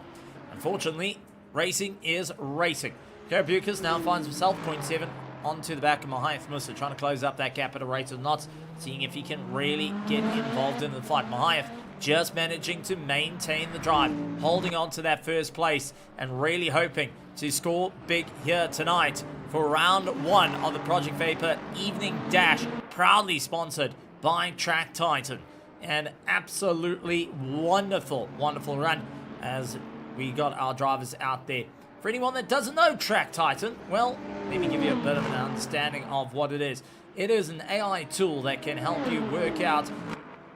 unfortunately, racing is racing. Gerrit Bucas now finds himself 0.7 onto the back of Mahayev Musa, trying to close up that gap at a rate of knots, seeing if he can really get involved in the fight. Mahayev just managing to maintain the drive, holding on to that first place, and really hoping to score big here tonight for round 1 of the Project Vapour Evening Dash, proudly sponsored by Track Titan. An absolutely wonderful run as we got our drivers out there. For anyone that doesn't know Track Titan, well, let me give you a bit of an understanding of what it is. It is an AI tool that can help you work out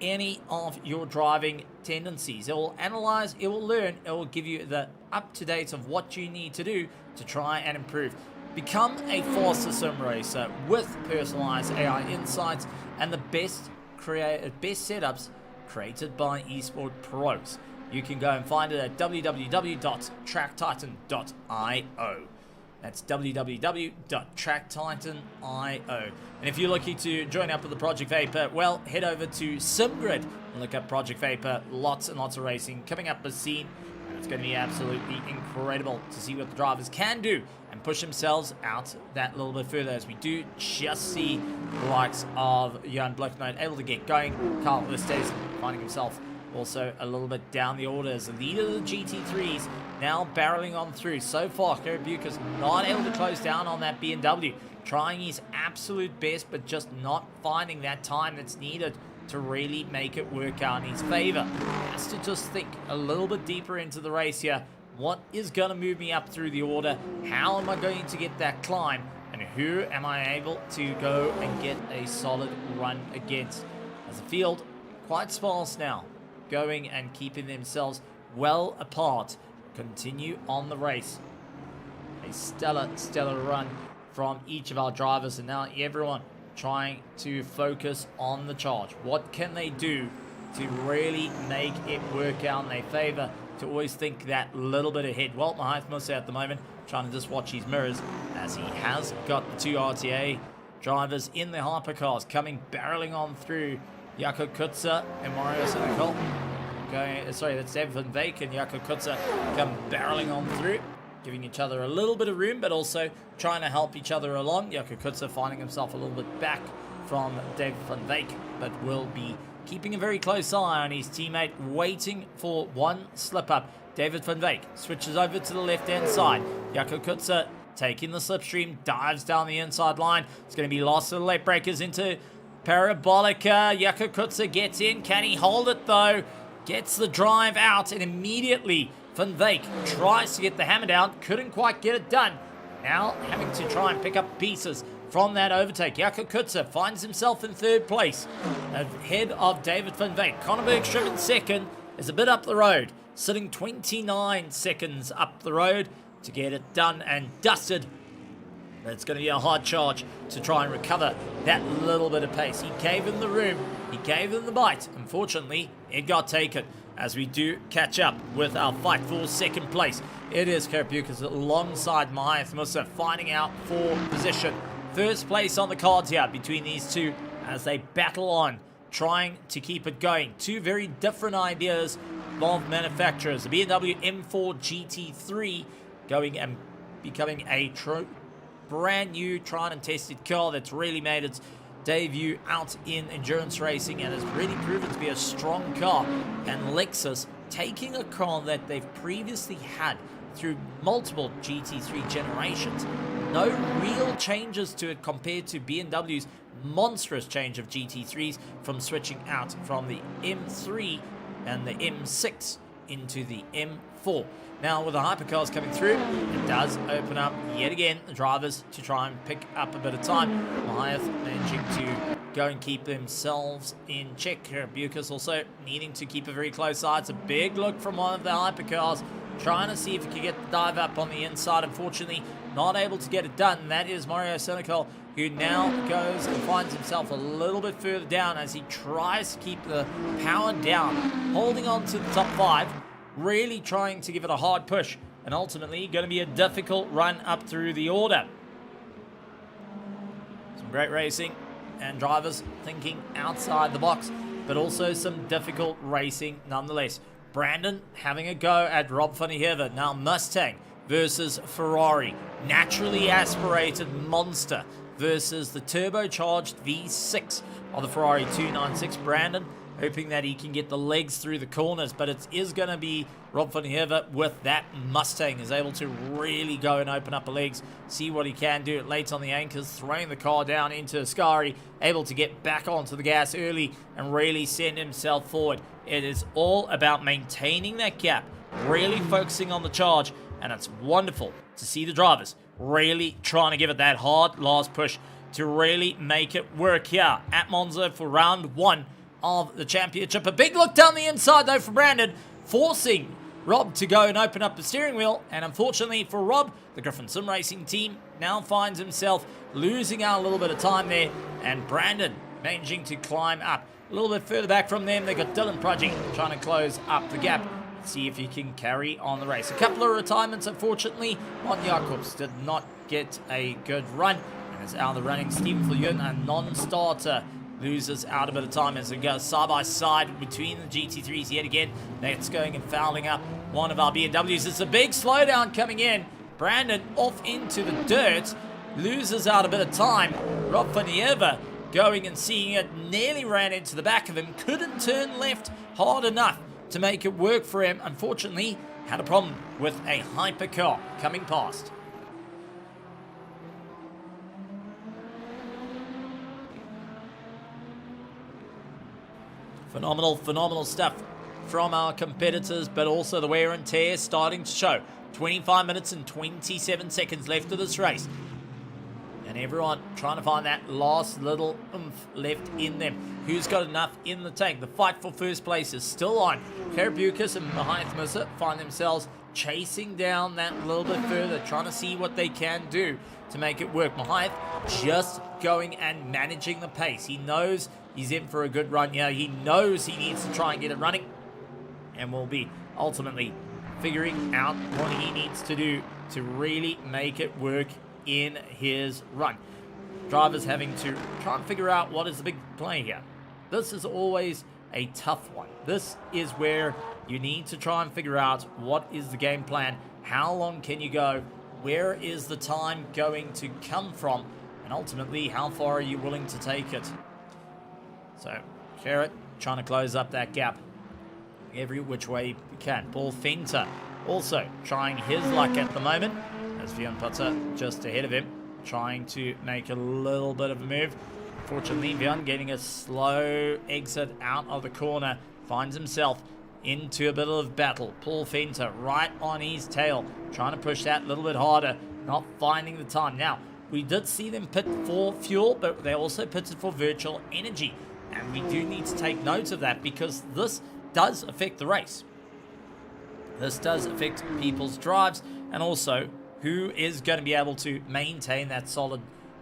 any of your driving tendencies. It will analyze, it will learn, it will give you the up-to-date of what you need to do to try and improve. Become a faster sim racer with personalized AI insights and the best setups created by eSport pros. You can go and find it at www.tracktitan.io. That's www.tracktitan.io. And if you're looking to join up with the Project Vapour, well, head over to SimGrid and look up Project Vapour. Lots and lots of racing coming up the scene. And it's going to be absolutely incredible to see what the drivers can do and push themselves out that little bit further, as we do just see the likes of Johan Blechnoot able to get going. Carl Listes finding himself also a little bit down the order as the leader of the GT3s, now barreling on through. So far, Gerrit Bucas not able to close down on that BMW, trying his absolute best, but just not finding that time that's needed to really make it work out in his favor. Has to just think a little bit deeper into the race here. What is going to move me up through the order? How am I going to get that climb? And who am I able to go and get a solid run against? As the field, quite sparse now, going and keeping themselves well apart. Continue on the race. A stellar run from each of our drivers, and now everyone trying to focus on the charge. What can they do to really make it work out in their favor? To always think that little bit ahead. Well, Hypercar at the moment trying to just watch his mirrors, as he has got the 2 RTA drivers in the hypercars coming barreling on through. Jakob Kutzer and Mario Senecal going, sorry, that's David Van Veek and Jakob Kutzer come barreling on through, giving each other a little bit of room, but also trying to help each other along. Jakob Kutzer finding himself a little bit back from David Van Veek, but will be keeping a very close eye on his teammate, waiting for one slip up. David Van Veek switches over to the left-hand side. Jakob Kutzer taking the slipstream, dives down the inside line. It's going to be lost to the late breakers into Parabolica. Jakob Kutzer gets in. Can he hold it though? Gets the drive out, and immediately Van Veek tries to get the hammer down. Couldn't quite get it done. Now having to try and pick up pieces from that overtake. Jakob Kutzer finds himself in 3rd place, ahead of David Van Veek. Conor Bergstrom in 2nd, is a bit up the road, sitting 29 seconds up the road to get it done and dusted. It's going to be a hard charge to try and recover that little bit of pace. He gave him the room, he gave him the bite. Unfortunately, it got taken as we do catch up with our fight for 2nd place. It is Karabukas alongside Mahath Musa fighting out for position. 1st place on the cards here between these two as they battle on, trying to keep it going. 2 very different ideas of manufacturers. The BMW M4 GT3 going and becoming a brand new tried and tested car that's really made its debut out in endurance racing and has really proven to be a strong car. And Lexus taking a car that they've previously had through multiple GT3 generations. No real changes to it compared to BMW's monstrous change of GT3s from switching out from the M3 and the M6 into the M4. Now with the hypercars coming through, it does open up yet again the drivers to try and pick up a bit of time. Mahath managing to go and keep themselves in check. Karabukas also needing to keep a very close eye. It's a big look from one of the hypercars, trying to see if he can get the dive up on the inside. Unfortunately, not able to get it done. And that is Mario Senecal, who now goes and finds himself a little bit further down as he tries to keep the power down, holding on to the top 5, really trying to give it a hard push, and ultimately going to be a difficult run up through the order. Some great racing and drivers thinking outside the box, but also some difficult racing nonetheless. Brandon having a go at Rob van der Heever. Now Mustang versus Ferrari. Naturally aspirated monster versus the turbocharged V6 of the Ferrari 296. Brandon hoping that he can get the legs through the corners, but it is going to be Rob van der Heever with that Mustang is able to really go and open up the legs, see what he can do. Late on the anchors, throwing the car down into Ascari, able to get back onto the gas early and really send himself forward. It is all about maintaining that gap, really focusing on the charge, and it's wonderful to see the drivers really trying to give it that hard last push to really make it work here at Monza for round 1 of the championship. A big look down the inside though for Brandon, forcing Rob to go and open up the steering wheel, and unfortunately for Rob, the Griffin Sim Racing team now finds himself losing out a little bit of time there, and Brandon managing to climb up a little bit further back from them. They got Dylan Prudging trying to close up the gap, see if he can carry on the race. A couple of retirements, unfortunately. Mon Jacobs did not get a good run, and is out of the running. Steven Viljoen, a non-starter, loses out a bit of time as it goes side by side between the GT3s yet again. That's going and fouling up one of our BMWs. It's a big slowdown coming in. Brandon off into the dirt, loses out a bit of time. Rob van der Heever going and seeing it, nearly ran into the back of him, couldn't turn left hard enough to make it work for him. Unfortunately, had a problem with a hypercar coming past. Phenomenal stuff from our competitors, but also the wear and tear starting to show. 25 minutes and 27 seconds left of this race. And everyone trying to find that last little oomph left in them. Who's got enough in the tank? The fight for first place is still on. Karabukas and Mahath Musa find themselves chasing down that little bit further, trying to see what they can do to make it work. Mahath just going and managing the pace. He knows he's in for a good run here. He knows he needs to try and get it running, and will be ultimately figuring out what he needs to do to really make it work in his run. Drivers having to try and figure out what is the big play here. This is always a tough one. This is where you need to try and figure out what is the game plan, how long can you go, where is the time going to come from, and ultimately how far are you willing to take it. So Carrot trying to close up that gap every which way you can. Paul Fenter also trying his luck at the moment, as Vian Putter just ahead of him, trying to make a little bit of a move. Fortunately, Vian getting a slow exit out of the corner, finds himself into a bit of battle. Paul Fenter right on his tail, trying to push that a little bit harder, not finding the time. Now, we did see them pit for fuel, but they also pitted for virtual energy, and we do need to take note of that because this does affect the race. This does affect people's drives, and also who is going to be able to maintain that solid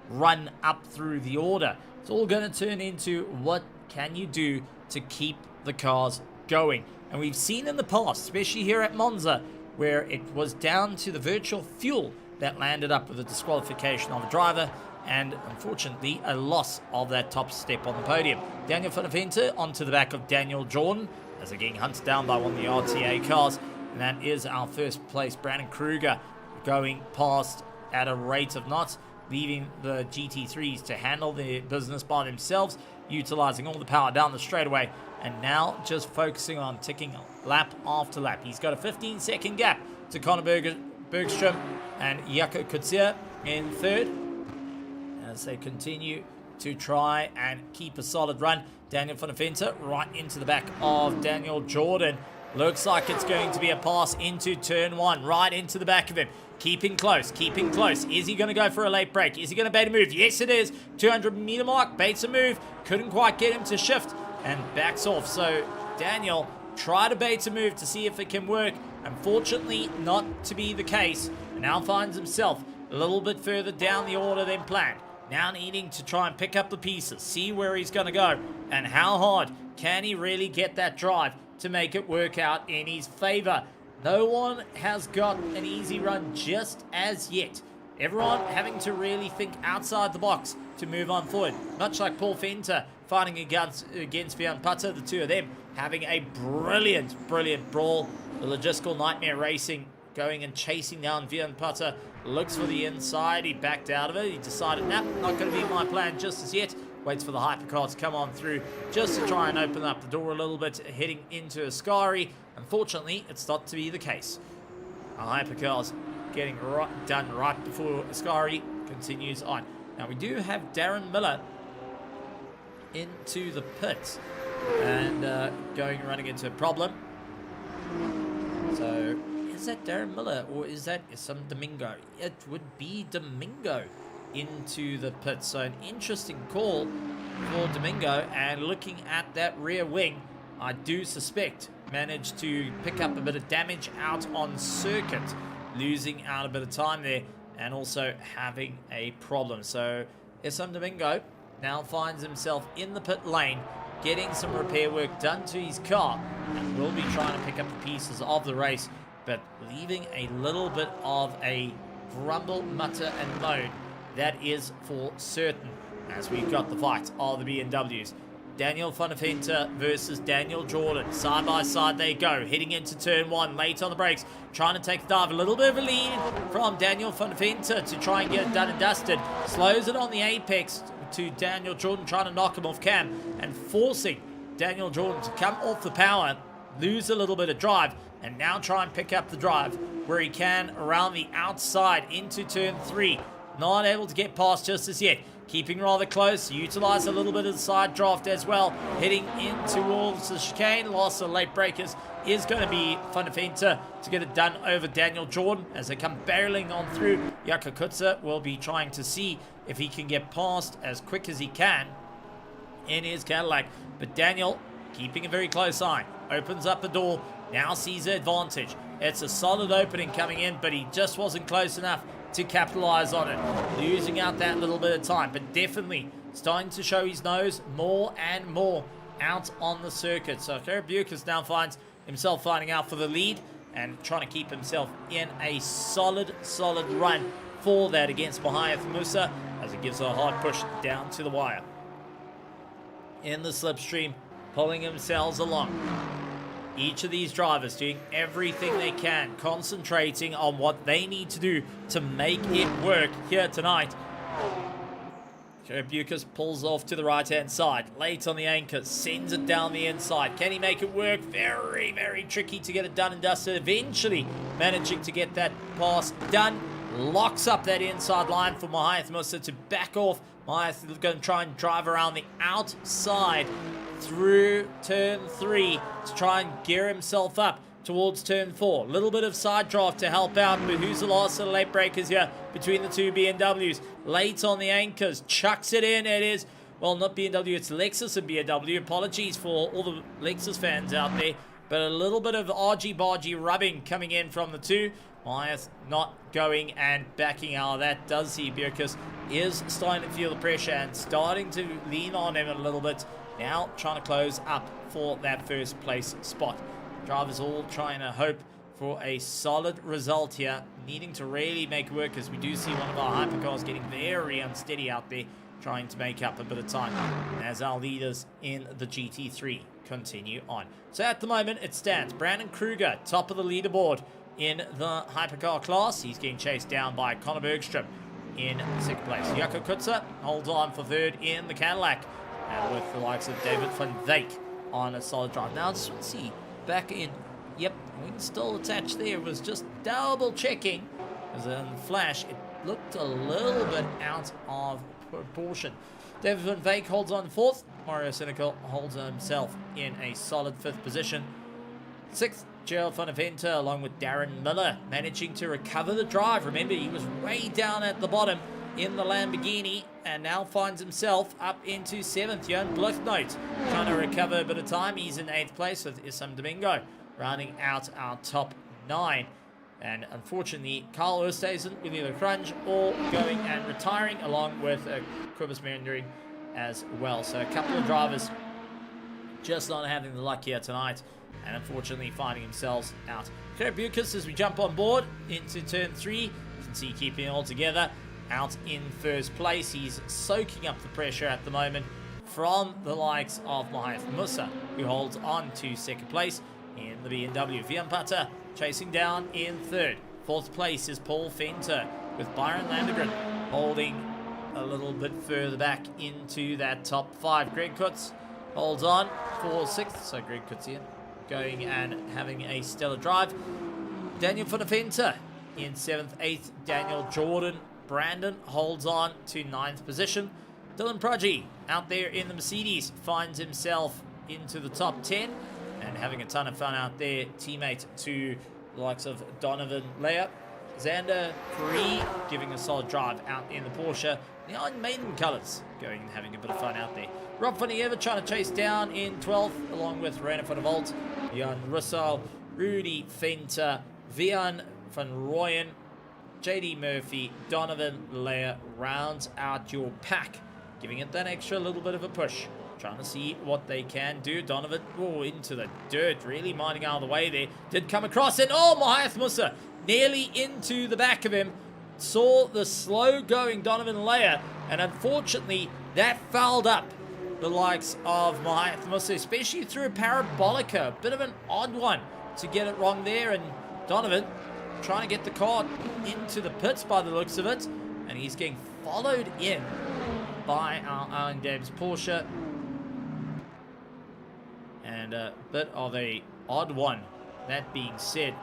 run up through the order. It's all going to turn into what can you do to keep the cars going. And we've seen in the past, especially here at Monza, where it was down to the virtual fuel that landed up with a disqualification of a driver, and unfortunately a loss of that top step on the podium. Daniel Fonaventa onto the back of Daniel Jordan as they're getting hunted down by one of the RTA cars, and that is our first place Brandon Kruger going past at a rate of knots, leaving the GT3s to handle their business by themselves, utilizing all the power down the straightaway, and now just focusing on ticking lap after lap. He's got a 15-second gap to Conor Bergstrom and Jaco Kutsia in third as they continue to try and keep a solid run. Daniel Fonaventa right into the back of Daniel Jordan. Looks like it's going to be a pass into turn one, right into the back of him. Keeping close, keeping close. Is he going to go for a late break? Is he going to bait a move? Yes, it is. 200-meter mark, baits a move. Couldn't quite get him to shift and backs off. So Daniel tried to bait a move to see if it can work. Unfortunately, not to be the case. And now finds himself a little bit further down the order than planned. Now needing to try and pick up the pieces, see where he's going to go, and how hard can he really get that drive to make it work out in his favor. No one has got an easy run just as yet. Everyone having to really think outside the box to move on forward. Much like Paul Fenter fighting against Vian Putter, the two of them having a brilliant brawl. The logistical nightmare racing going and chasing down Vian Putter. Looks for the inside. He backed out of it. He decided, nah, not going to be my plan just as yet. Waits for the Hypercar to come on through just to try and open up the door a little bit, heading into Ascari. Unfortunately, it's not to be the case. Our Hypercar's getting done right before Ascari continues on. Now, we do have Darren Miller into the pits and running into a problem. So, is that Darren Miller or is that some Domingo? It would be Domingo into the pits. So an interesting call for Domingo, and looking at that rear wing, I do suspect managed to pick up a bit of damage out on circuit, losing out a bit of time there and also having a problem. So SM Domingo now finds himself in the pit lane, getting some repair work done to his car, and will be trying to pick up the pieces of the race, but leaving a little bit of a grumble, mutter and moan. That is for certain, as we've got the fight of the BMWs. Daniel Fonaventa versus Daniel Jordan. Side by side they go, heading into turn one, late on the brakes, trying to take the dive. A little bit of a lead from Daniel Fonaventa to try and get it done and dusted. Slows it on the apex to Daniel Jordan, trying to knock him off cam and forcing Daniel Jordan to come off the power, lose a little bit of drive, and now try and pick up the drive where he can around the outside into turn three. Not able to get past just as yet. keeping rather close. Utilize a little bit of the side draft as well. Heading in towards the chicane. Loss of late breakers is going to be Funafenta to get it done over Daniel Jordan as they come barreling on through. Yakakutsa will be trying to see if he can get past as quick as he can in his Cadillac. But Daniel, keeping a very close eye, opens up the door. Now sees the advantage. It's a solid opening coming in, but he just wasn't close enough to capitalize on it. Losing out that little bit of time, but definitely starting to show his nose more and more out on the circuit. So Bucas now finds himself fighting out for the lead and trying to keep himself in a solid run for that against Mahayath Musa as it gives a hard push down to the wire. In the slipstream, pulling themselves along. Each of these drivers doing everything they can, concentrating on what they need to do to make it work here tonight. Bucas pulls off to the right-hand side, late on the anchor, sends it down the inside. Can he make it work? Very tricky to get it done and dusted. Eventually managing to get that pass done. Locks up that inside line for Mahayath Musa to back off. Mahayath is going to try and drive around the outside through turn 3 to try and gear himself up towards turn 4. Little bit of side draft to help out, but who's the last of the late breakers here between the two BMWs? Late on the anchors, chucks it in. It is, well, not BMW, it's Lexus and BMW. Apologies for all the Lexus fans out there, but a little bit of argy-bargy rubbing coming in from the two. Myers not going and backing out of that, does he? Bucas is starting to feel the pressure and starting to lean on him a little bit. Now trying to close up for that first place spot. Drivers all trying to hope for a solid result here. Needing to really make it work as we do see one of our hypercars getting very unsteady out there. Trying to make up a bit of time as our leaders in the GT3 continue on. So at the moment it stands. Brandon Kruger, top of the leaderboard in the hypercar class. He's getting chased down by Connor Bergstrom in second place. Jaco Kutzer holds on for third in the Cadillac. And with the likes of David van Wyk on a solid drive. Now, I just want to see back in. Yep, wing still attached there. Was just double checking. As in flash, it looked a little bit out of proportion. David van Wyk holds on fourth. Mario Senecal holds himself in a solid fifth position. Sixth, Gerald Funaventa along with Darren Miller managing to recover the drive. Remember, he was way down at the bottom in the Lamborghini and now finds himself up into 7th. Jan Bluchnote trying to recover a bit of time. He's in 8th place with Issam Domingo rounding out our top 9. And unfortunately, Carl Oosthuizen with either Crunch all going and retiring along with Quibus Meandering as well. So a couple of drivers just not having the luck here tonight and unfortunately finding themselves out. Bucas as we jump on board into turn 3. You can see keeping it all together. Out in first place. He's soaking up the pressure at the moment from the likes of Mahayath Musa, who holds on to second place in the BMW. Vian Pata chasing down in third. Fourth place is Paul Fenter with Byron Landegren holding a little bit further back into that top 5. Greg Kutz holds on for 6th. So Greg Kutz here going and having a stellar drive. Daniel Funafenta in 7th, 8th. Daniel Jordan. Brandon holds on to 9th position. Dylan Prudgy out there in the Mercedes finds himself into the top 10 and having a ton of fun out there. Teammate to the likes of Donovan Leia. Xander Free giving a solid drive out in the Porsche. The Iron Maiden colours going and having a bit of fun out there. Rob Funnieva trying to chase down in 12th along with Rainer van der Volt, Jan Russell, Rudy Fenter, Vian van Rooyen, JD Murphy, Donovan Leia rounds out your pack, giving it that extra little bit of a push. Trying to see what they can do. Donovan, into the dirt, really minding out of the way there. Did come across it. Oh, Mahayath Musa nearly into the back of him. Saw the slow-going Donovan Leia, and unfortunately, that fouled up the likes of Mahayath Musa, especially through a parabolica. A bit of an odd one to get it wrong there, and Donovan trying to get the car into the pits by the looks of it, and he's getting followed in by our Iron Debs Porsche, and a bit of a odd one. That being said,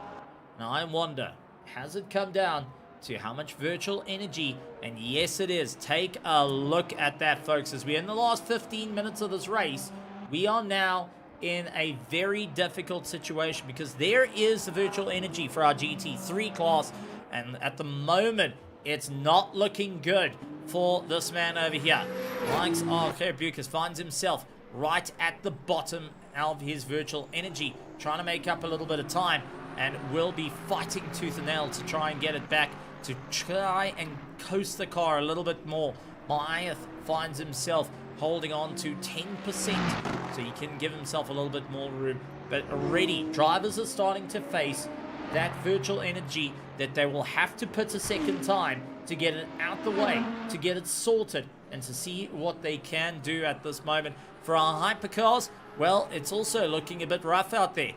now I wonder, has it come down to how much virtual energy, and yes it is. Take a look at that, folks. As we're in the last 15 minutes of this race, we are now in a very difficult situation because there is the virtual energy for our GT3 class, and at the moment it's not looking good for this man over here. Likes of Bucas finds himself right at the bottom of his virtual energy, trying to make up a little bit of time, and will be fighting tooth and nail to try and get it back, to try and coast the car a little bit more. Myeth finds himself holding on to 10%, so he can give himself a little bit more room. But already, drivers are starting to face that virtual energy that they will have to put a second time to get it out the way, to get it sorted, and to see what they can do at this moment. For our hypercars, well, it's also looking a bit rough out there.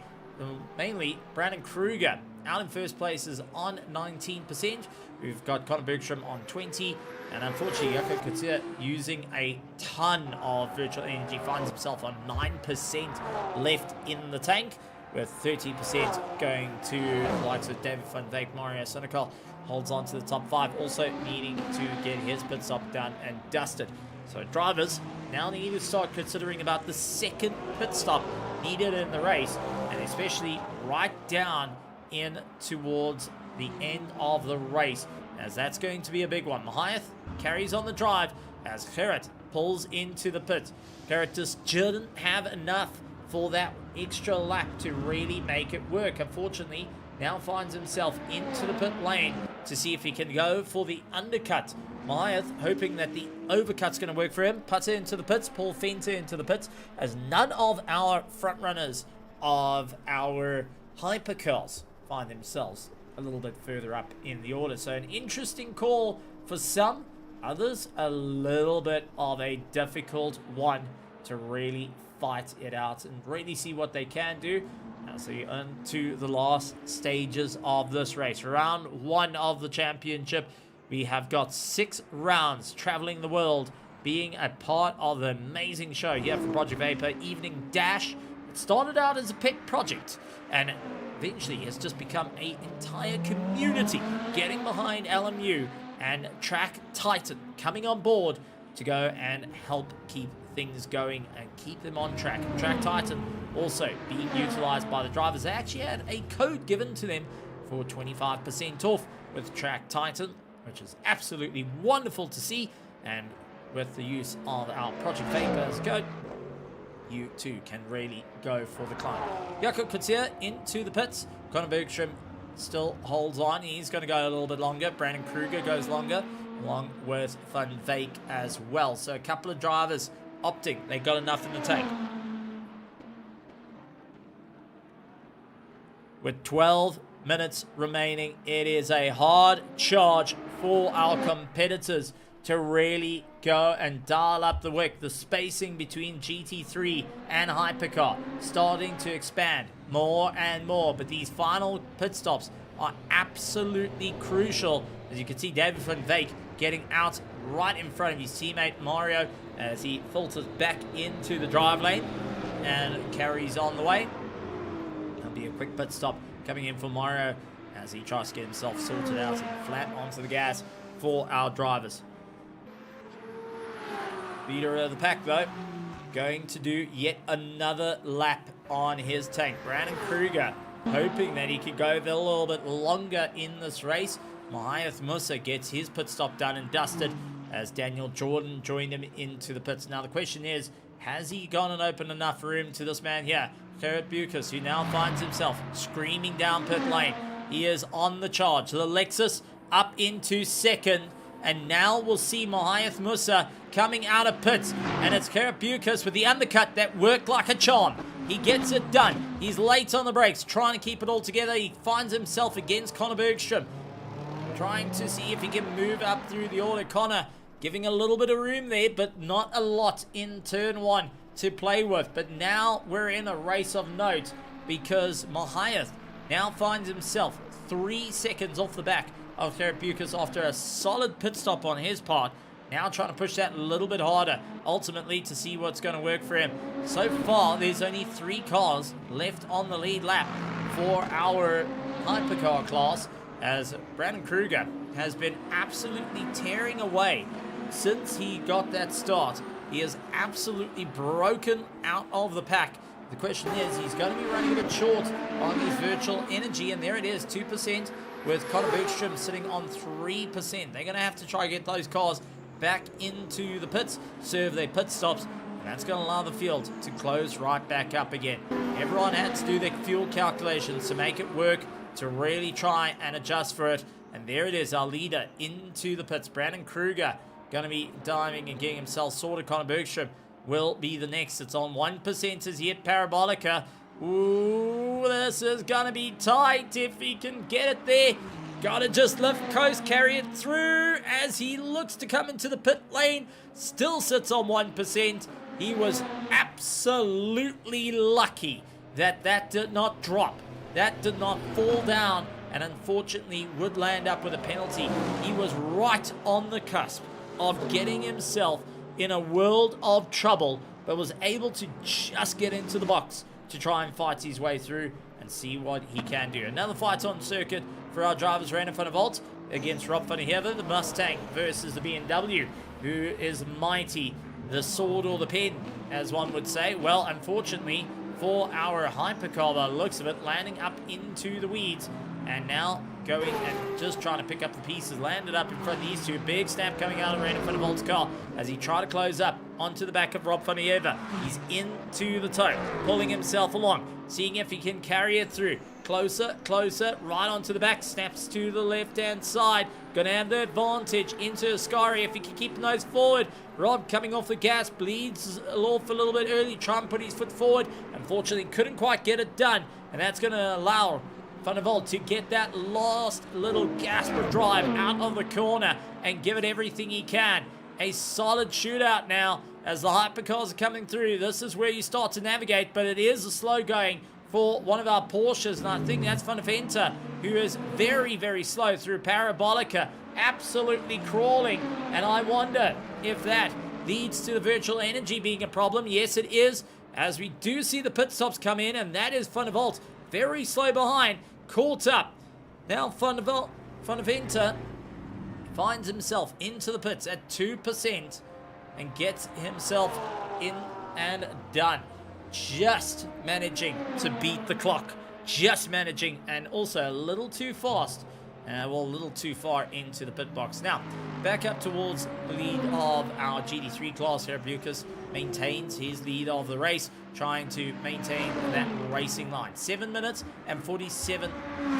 Mainly, Brandon Kruger out in first place is on 19%. We've got Connor Bergstrom on 20%. And unfortunately, Jakob Couture using a ton of virtual energy finds himself on 9% left in the tank, with 30% going to the likes of David Van Dijk. Mario Sonikal holds on to the top 5, also needing to get his pit stop done and dusted. So drivers now need to start considering about the second pit stop needed in the race, and especially right down in towards the end of the race, as that's going to be a big one. Mahiath carries on the drive as Gerrit pulls into the pit. Gerrit just didn't have enough for that extra lap to really make it work. Unfortunately, now finds himself into the pit lane to see if he can go for the undercut. Mahiath hoping that the overcut's going to work for him. Putter into the pits, Paul Fenter into the pits, as none of our front runners of our hypercars find themselves a little bit further up in the order. So an interesting call for some, others a little bit of a difficult one to really fight it out and really see what they can do. Now, so you're into the last stages of this race. Round 1 of the championship. We have got 6 rounds traveling the world, being a part of the amazing show here from Project Vapour Evening Dash. It started out as a pet project and eventually has just become an entire community getting behind LMU and Track Titan coming on board to go and help keep things going and keep them on track. Track Titan also being utilized by the drivers. They actually had a code given to them for 25% off with Track Titan, which is absolutely wonderful to see. And with the use of our Project Vapour's code, you too can really go for the climb. Jakob Couture into the pits. Connor Bergstrom still holds on. He's going to go a little bit longer. Brandon Kruger goes longer, along with Van Veek as well. So a couple of drivers opting. They got enough in the tank. With 12 minutes remaining, it is a hard charge for our competitors to really go and dial up the wick. The spacing between GT3 and Hypercar starting to expand more and more, but these final pit stops are absolutely crucial. As you can see, David Van Veek getting out right in front of his teammate Mario as he filters back into the drive lane and carries on the way. There'll be a quick pit stop coming in for Mario as he tries to get himself sorted out and flat onto the gas for our drivers. Leader of the pack, though, going to do yet another lap on his tank. Brandon Kruger hoping that he could go a little bit longer in this race. Mahiath Musa gets his pit stop done and dusted as Daniel Jordan joined him into the pits. Now the question is, has he gone and opened enough room to this man here, Gerrit Bucas, who now finds himself screaming down pit lane. He is on the charge. The Lexus up into second. And now we'll see Mahiath Musa coming out of pits. And it's Gerrit Bucas with the undercut that worked like a charm. He gets it done. He's late on the brakes, trying to keep it all together. He finds himself against Connor Bergstrom, trying to see if he can move up through the order. Connor giving a little bit of room there, but not a lot in turn 1 to play with. But now we're in a race of note because Mahiath now finds himself 3 seconds off the back of Gerrit Bucas after a solid pit stop on his part. Now trying to push that a little bit harder, ultimately to see what's going to work for him. So far, there's only 3 cars left on the lead lap for our hypercar class, as Brandon Kruger has been absolutely tearing away since he got that start. He is absolutely broken out of the pack. The question is, he's going to be running a bit short on his virtual energy, and there it is, 2%, with Conor Bergstrom sitting on 3%. They're going to have to try and get those cars back into the pits, serve their pit stops, and that's going to allow the field to close right back up again. Everyone had to do their fuel calculations to make it work, to really try and adjust for it, and there it is, our leader into the pits. Brandon Kruger going to be diving and getting himself sorted. Conor Bergstrom will be the next. It's on 1% as he hit Parabolica. Ooh, this is going to be tight if he can get it there. Got to just lift coast, carry it through as he looks to come into the pit lane. Still sits on 1%. He was absolutely lucky that that did not drop. That did not fall down and unfortunately would land up with a penalty. He was right on the cusp of getting himself in a world of trouble, but was able to just get into the box to try and fight his way through and see what he can do. Another fight on circuit for our drivers, Reiner van der Walt against Rob van der Heever, the Mustang versus the BMW, who is mighty, the sword or the pen, as one would say. Well, unfortunately for our Hypercar, by the looks of it, landing up into the weeds, and now going and just trying to pick up the pieces, landed up in front of these two. Big snap coming out of Reiner van der Walt's car as he tried to close up onto the back of Rob van der Heever. He's into the toe, pulling himself along, seeing if he can carry it through. Closer, closer, right onto the back, snaps to the left-hand side. Gonna have the advantage into Ascari if he can keep the nose forward. Rob coming off the gas, bleeds off a little bit early, try and put his foot forward. Unfortunately, couldn't quite get it done, and that's gonna allow Van der Walt to get that last little gasp of drive out of the corner and give it everything he can. A solid shootout now as the Hypercars are coming through. This is where you start to navigate, but it is a slow going for one of our Porsches, and I think that's Van der Venter, who is very, very slow through Parabolica, absolutely crawling, and I wonder if that leads to the virtual energy being a problem. Yes, it is, as we do see the pit stops come in, and that is Van der Walt, very slow behind, caught up. Now Van der Venter finds himself into the pits at 2% and gets himself in and done. Just managing to beat the clock. Just managing, and also a little too fast. Well, a little too far into the pit box. Now, back up towards the lead of our GT3 class here. Lucas maintains his lead of the race, trying to maintain that racing line. 7 minutes and 47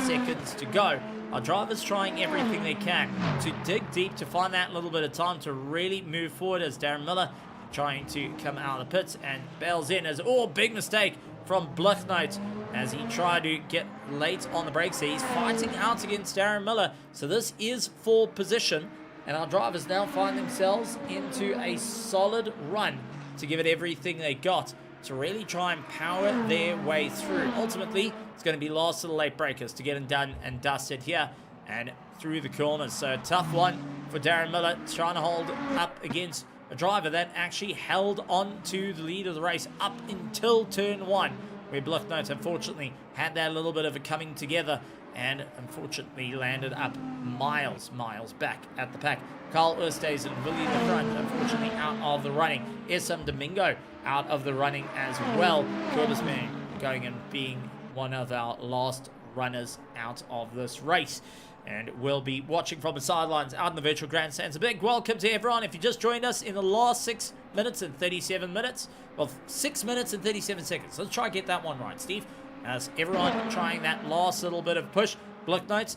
seconds to go. Our drivers trying everything they can to dig deep to find that little bit of time to really move forward, as Darren Miller trying to come out of the pits and bails in as, oh, big mistake from Bluchnote as he tried to get late on the brakes here. He's fighting out against Darren Miller, so this is for position, and our drivers now find themselves into a solid run to give it everything they got to really try and power their way through. Ultimately, it's going to be last of the late breakers to get them done and dusted here and through the corners. So a tough one for Darren Miller, trying to hold up against a driver that actually held on to the lead of the race up until turn 1, where Bluchnote unfortunately had that little bit of a coming together and unfortunately landed up miles back at the pack. Carl Oosthuizen and Willie the front, unfortunately out of the running. Essam Domingo out of the running as well. Corbisman going and being one of our last runners out of this race. And we'll be watching from the sidelines out in the virtual grandstands. A big welcome to everyone. If you just joined us in the last 6 minutes and 37 minutes, well, 6 minutes and 37 seconds. Let's try and get that one right, Steve. As everyone trying that last little bit of push. Bluchnote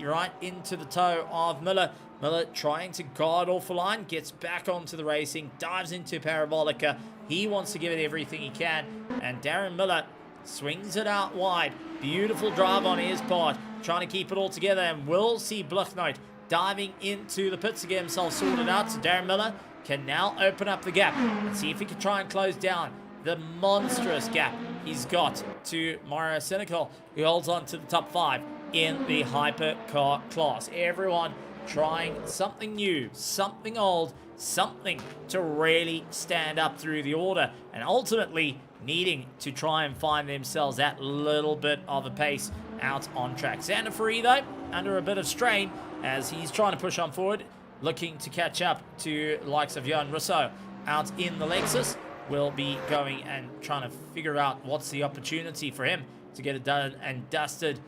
right into the toe of Miller. Miller trying to guard off the line, gets back onto the racing, dives into Parabolica. He wants to give it everything he can, and Darren Miller swings it out wide. Beautiful drive on his part, trying to keep it all together, and we'll see Bluchnote diving into the pits to get himself sorted out. So Darren Miller can now open up the gap and see if he can try and close down the monstrous gap he's got to Mario Senecal, who holds on to the top 5 in the Hypercar class. Everyone trying something new, something old, something to really stand up through the order, and ultimately needing to try and find themselves that little bit of a pace out on track. Xander Free, though, under a bit of strain, as he's trying to push on forward, looking to catch up to the likes of Johan Russo out in the Lexus. Will be going and trying to figure out what's the opportunity for him to get it done and dusted,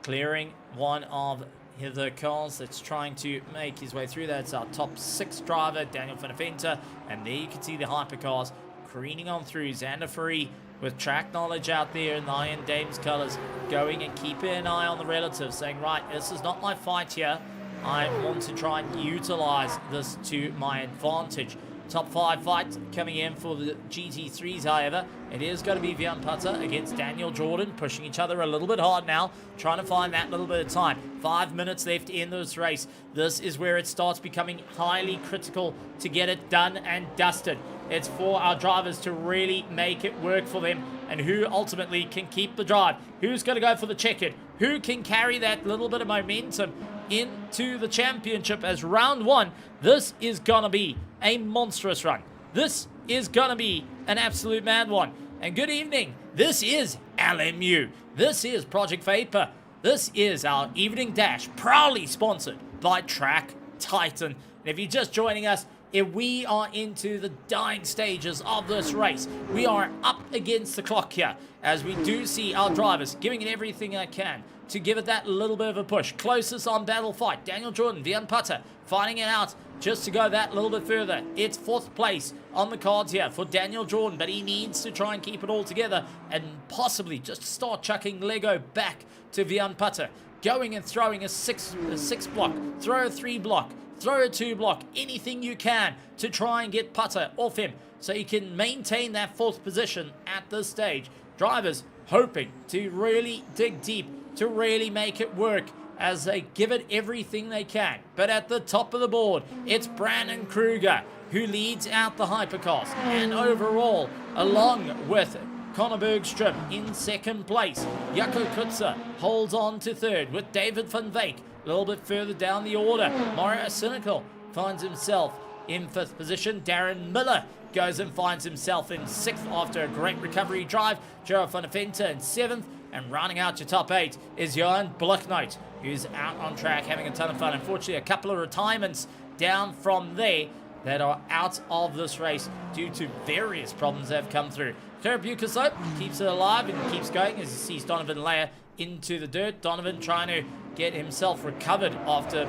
clearing one of the cars that's trying to make his way through. That's our top 6 driver, Daniel van der Vente, and there you can see the hypercars careening on through. Xander Free with track knowledge out there in the Iron Dames colors, going and keeping an eye on the relatives, saying, right, this is not my fight here. I want to try and utilize this to my advantage. Top 5 fight coming in for the GT3s, however. It is going to be Vian Putter against Daniel Jordan, pushing each other a little bit hard now, trying to find that little bit of time. 5 minutes left in this race. This is where it starts becoming highly critical to get it done and dusted. It's for our drivers to really make it work for them, and who ultimately can keep the drive. Who's going to go for the checkered? Who can carry that little bit of momentum into the championship as round 1? This is gonna be a monstrous run. This is gonna be an absolute mad one. And good evening. This is LMU. This is Project Vapour. This is our evening dash, proudly sponsored by Track Titan. And if you're just joining us, if we are into the dying stages of this race, we are up against the clock here, as we do see our drivers giving it everything they can to give it that little bit of a push. Closest on battle fight, Daniel Jordan, Vian Putter, fighting it out just to go that little bit further. It's 4th place on the cards here for Daniel Jordan, but he needs to try and keep it all together and possibly just start chucking Lego back to Vian Putter. Going and throwing a 6 block, throw a 3 block, throw a 2 block, anything you can to try and get Putter off him so he can maintain that 4th position at this stage. Drivers hoping to really dig deep, to really make it work as they give it everything they can. But at the top of the board, it's Brandon Kruger who leads out the hypercars, and overall, along with Connor Bergstrom in 2nd place. Jaco Kutzer holds on to 3rd with David van Veek a little bit further down the order. Mario Cynical finds himself in 5th position. Darren Miller goes and finds himself in 6th after a great recovery drive. Gerard van der Vente in 7th. And rounding out your top 8 is Johan Bloknoot, who's out on track having a ton of fun. Unfortunately, a couple of retirements down from there that are out of this race due to various problems that have come through. Karabukas, though, keeps it alive and keeps going as he sees Donovan Leia into the dirt. Donovan trying to get himself recovered after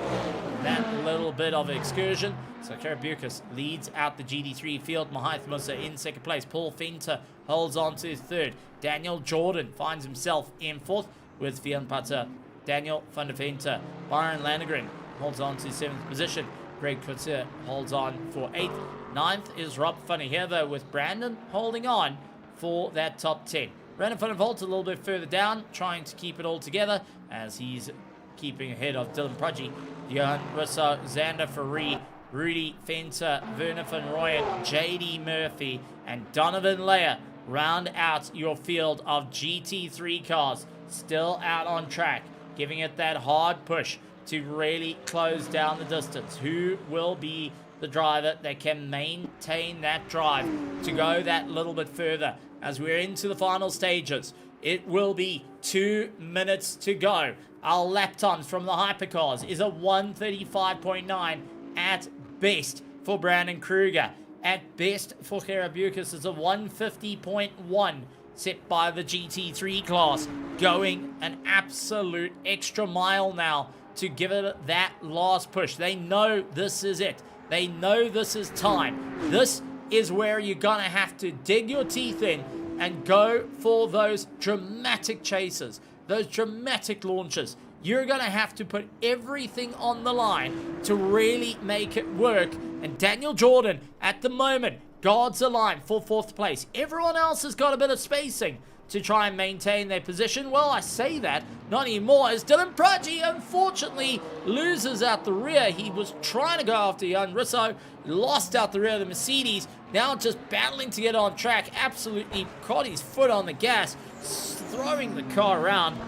that little bit of excursion. So Karabukas leads out the GD3 field. Mahath Musa in 2nd place. Paul Fenter holds on to 3rd. Daniel Jordan finds himself in 4th with Vian Putter, Daniel van der Vente. Byron Landegren holds on to 7th position. Greg Kutzer holds on for 8th. 9th is Rob Funny-Heather with Brandon holding on for that top 10. Brandon van der Volt a little bit further down, trying to keep it all together as he's keeping ahead of Dylan Prudgy, Johan Russo, Xander Faree, Rudy Fenter, Werner van Rooyen, JD Murphy, and Donovan Leia round out your field of GT3 cars. Still out on track, giving it that hard push to really close down the distance. Who will be the driver that can maintain that drive to go that little bit further as we're into the final stages? It will be 2 minutes to go. Our lap times from the hypercars is a 1:35.9 at best for Brandon Kruger. At best for Karabukas is a 1:50.1 set by the GT3 class, going an absolute extra mile now to give it that last push. They know this is it. They know this is time. This is where you're gonna have to dig your teeth in and go for those dramatic chases, those dramatic launches. You're gonna have to put everything on the line to really make it work. And Daniel Jordan, at the moment, guards the line for 4th place. Everyone else has got a bit of spacing to try and maintain their position. Well, I say that, not anymore, as Dylan Prudgy unfortunately loses out the rear. He was trying to go after Jan Russo, lost out the rear of the Mercedes, now just battling to get on track, absolutely caught his foot on the gas, throwing the car around.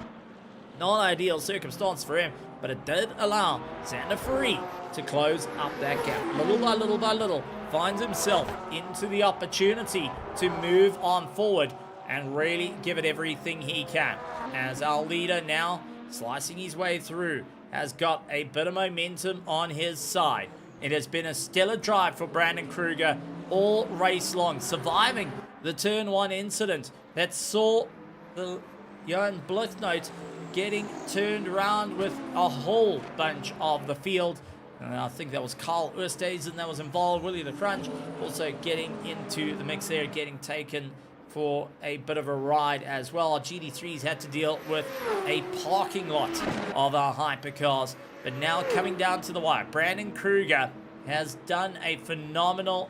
Not ideal circumstance for him, but it did allow Xander Faree to close up that gap. Little by little by little, finds himself into the opportunity to move on forward and really give it everything he can. As our leader now slicing his way through has got a bit of momentum on his side. It has been a stellar drive for Brandon Kruger all race long, surviving the turn 1 incident that saw the Johan Blithnote getting turned around with a whole bunch of the field. And I think that was Carl Oosthuizen that was involved, Willie the Crunch also getting into the mix there, getting taken for a bit of a ride as well. Our GT3s had to deal with a parking lot of our hypercars. But now coming down to the wire, Brandon Kruger has done a phenomenal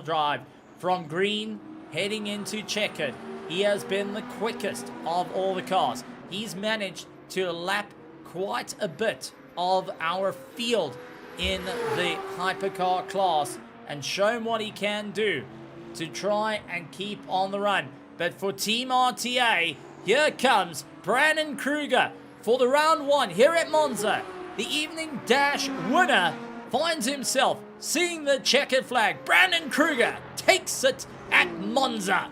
drive from green heading into checkered. He has been the quickest of all the cars. He's managed to lap quite a bit of our field in the hypercar class and shown what he can do to try and keep on the run. But for Team RTA, here comes Brandon Kruger for the round 1 here at Monza. The evening dash winner finds himself seeing the checkered flag. Brandon Kruger takes it at Monza.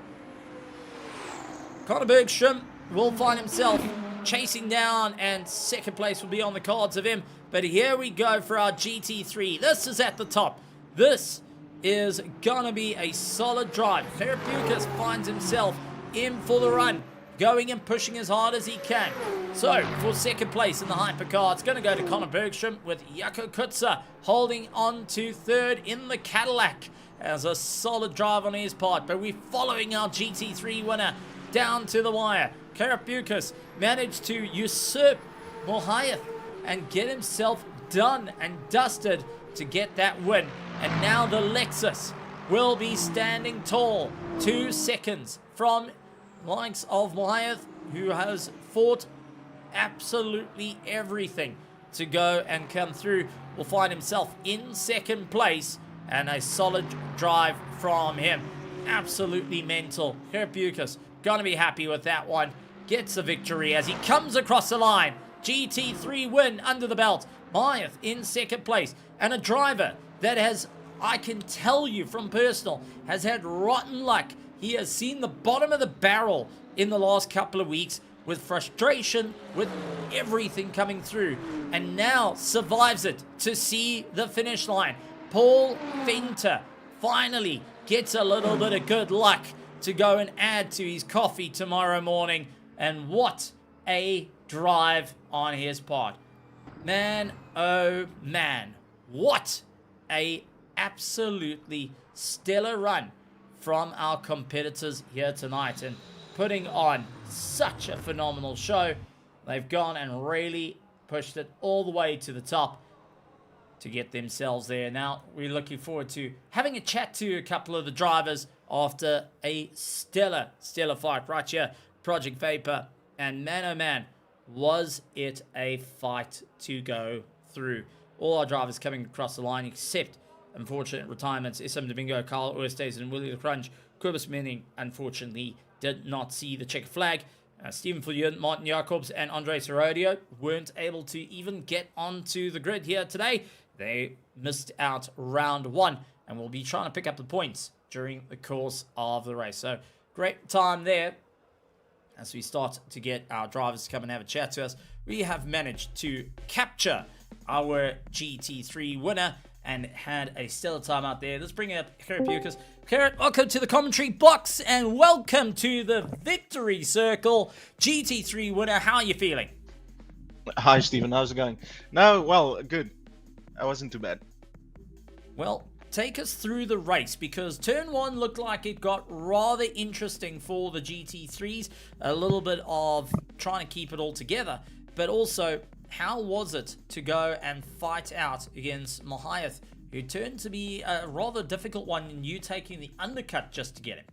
Conor Bergstrom will find himself chasing down, and second place will be on the cards of him. But here we go for our GT3. This is at the top. This is gonna be a solid drive. Therapeutics finds himself in for the run, going and pushing as hard as he can. So for second place in the hypercar, it's gonna go to Conor Bergstrom, with Jaco Kutzer holding on to third in the Cadillac as a solid drive on his part. But we're following our GT3 winner down to the wire. Karapukas managed to usurp Mohayev and get himself done and dusted to get that win. And now the Lexus will be standing tall, 2 seconds from likes of Mohayev, who has fought absolutely everything to go and come through. Will find himself in second place, and a solid drive from him. Absolutely mental. Karapukas gonna be happy with that one. Gets the victory as he comes across the line. GT3 win under the belt. Mohayev in second place. And a driver that has, I can tell you from personal, has had rotten luck. He has seen the bottom of the barrel in the last couple of weeks, with frustration, with everything coming through, and now survives it to see the finish line. Paul Venter finally gets a little bit of good luck to go and add to his coffee tomorrow morning. And what a drive on his part. Man, oh man, what a absolutely stellar run from our competitors here tonight, and putting on such a phenomenal show. They've gone and really pushed it all the way to the top to get themselves there. Now we're looking forward to having a chat to a couple of the drivers after a stellar fight right here, Project Vapour. And man oh man, was it a fight to go through. All our drivers coming across the line, except unfortunate retirements. SM Domingo, Carl Oosthuizen, and Willie the Crunch. Kobus Menning, unfortunately, did not see the check flag. Stephen Fullion, Martin Jacobs, and Andre Serodio weren't able to even get onto the grid here today. They missed out round 1, and will be trying to pick up the points during the course of the race. So, great time there. As we start to get our drivers to come and have a chat to us, we have managed to capture our GT3 winner and had a stellar time out there. Let's bring up Carrot Bucas. Carrot, welcome to the commentary box and welcome to the victory circle. GT3 winner, how are you feeling? Hi, Stephen. How's it going? No, well, good. I wasn't too bad. Well, take us through the race, because turn 1 looked like it got rather interesting for the GT3s. A little bit of trying to keep it all together, but also, how was it to go and fight out against Mohayev, who turned to be a rather difficult one, and you taking the undercut just to get him?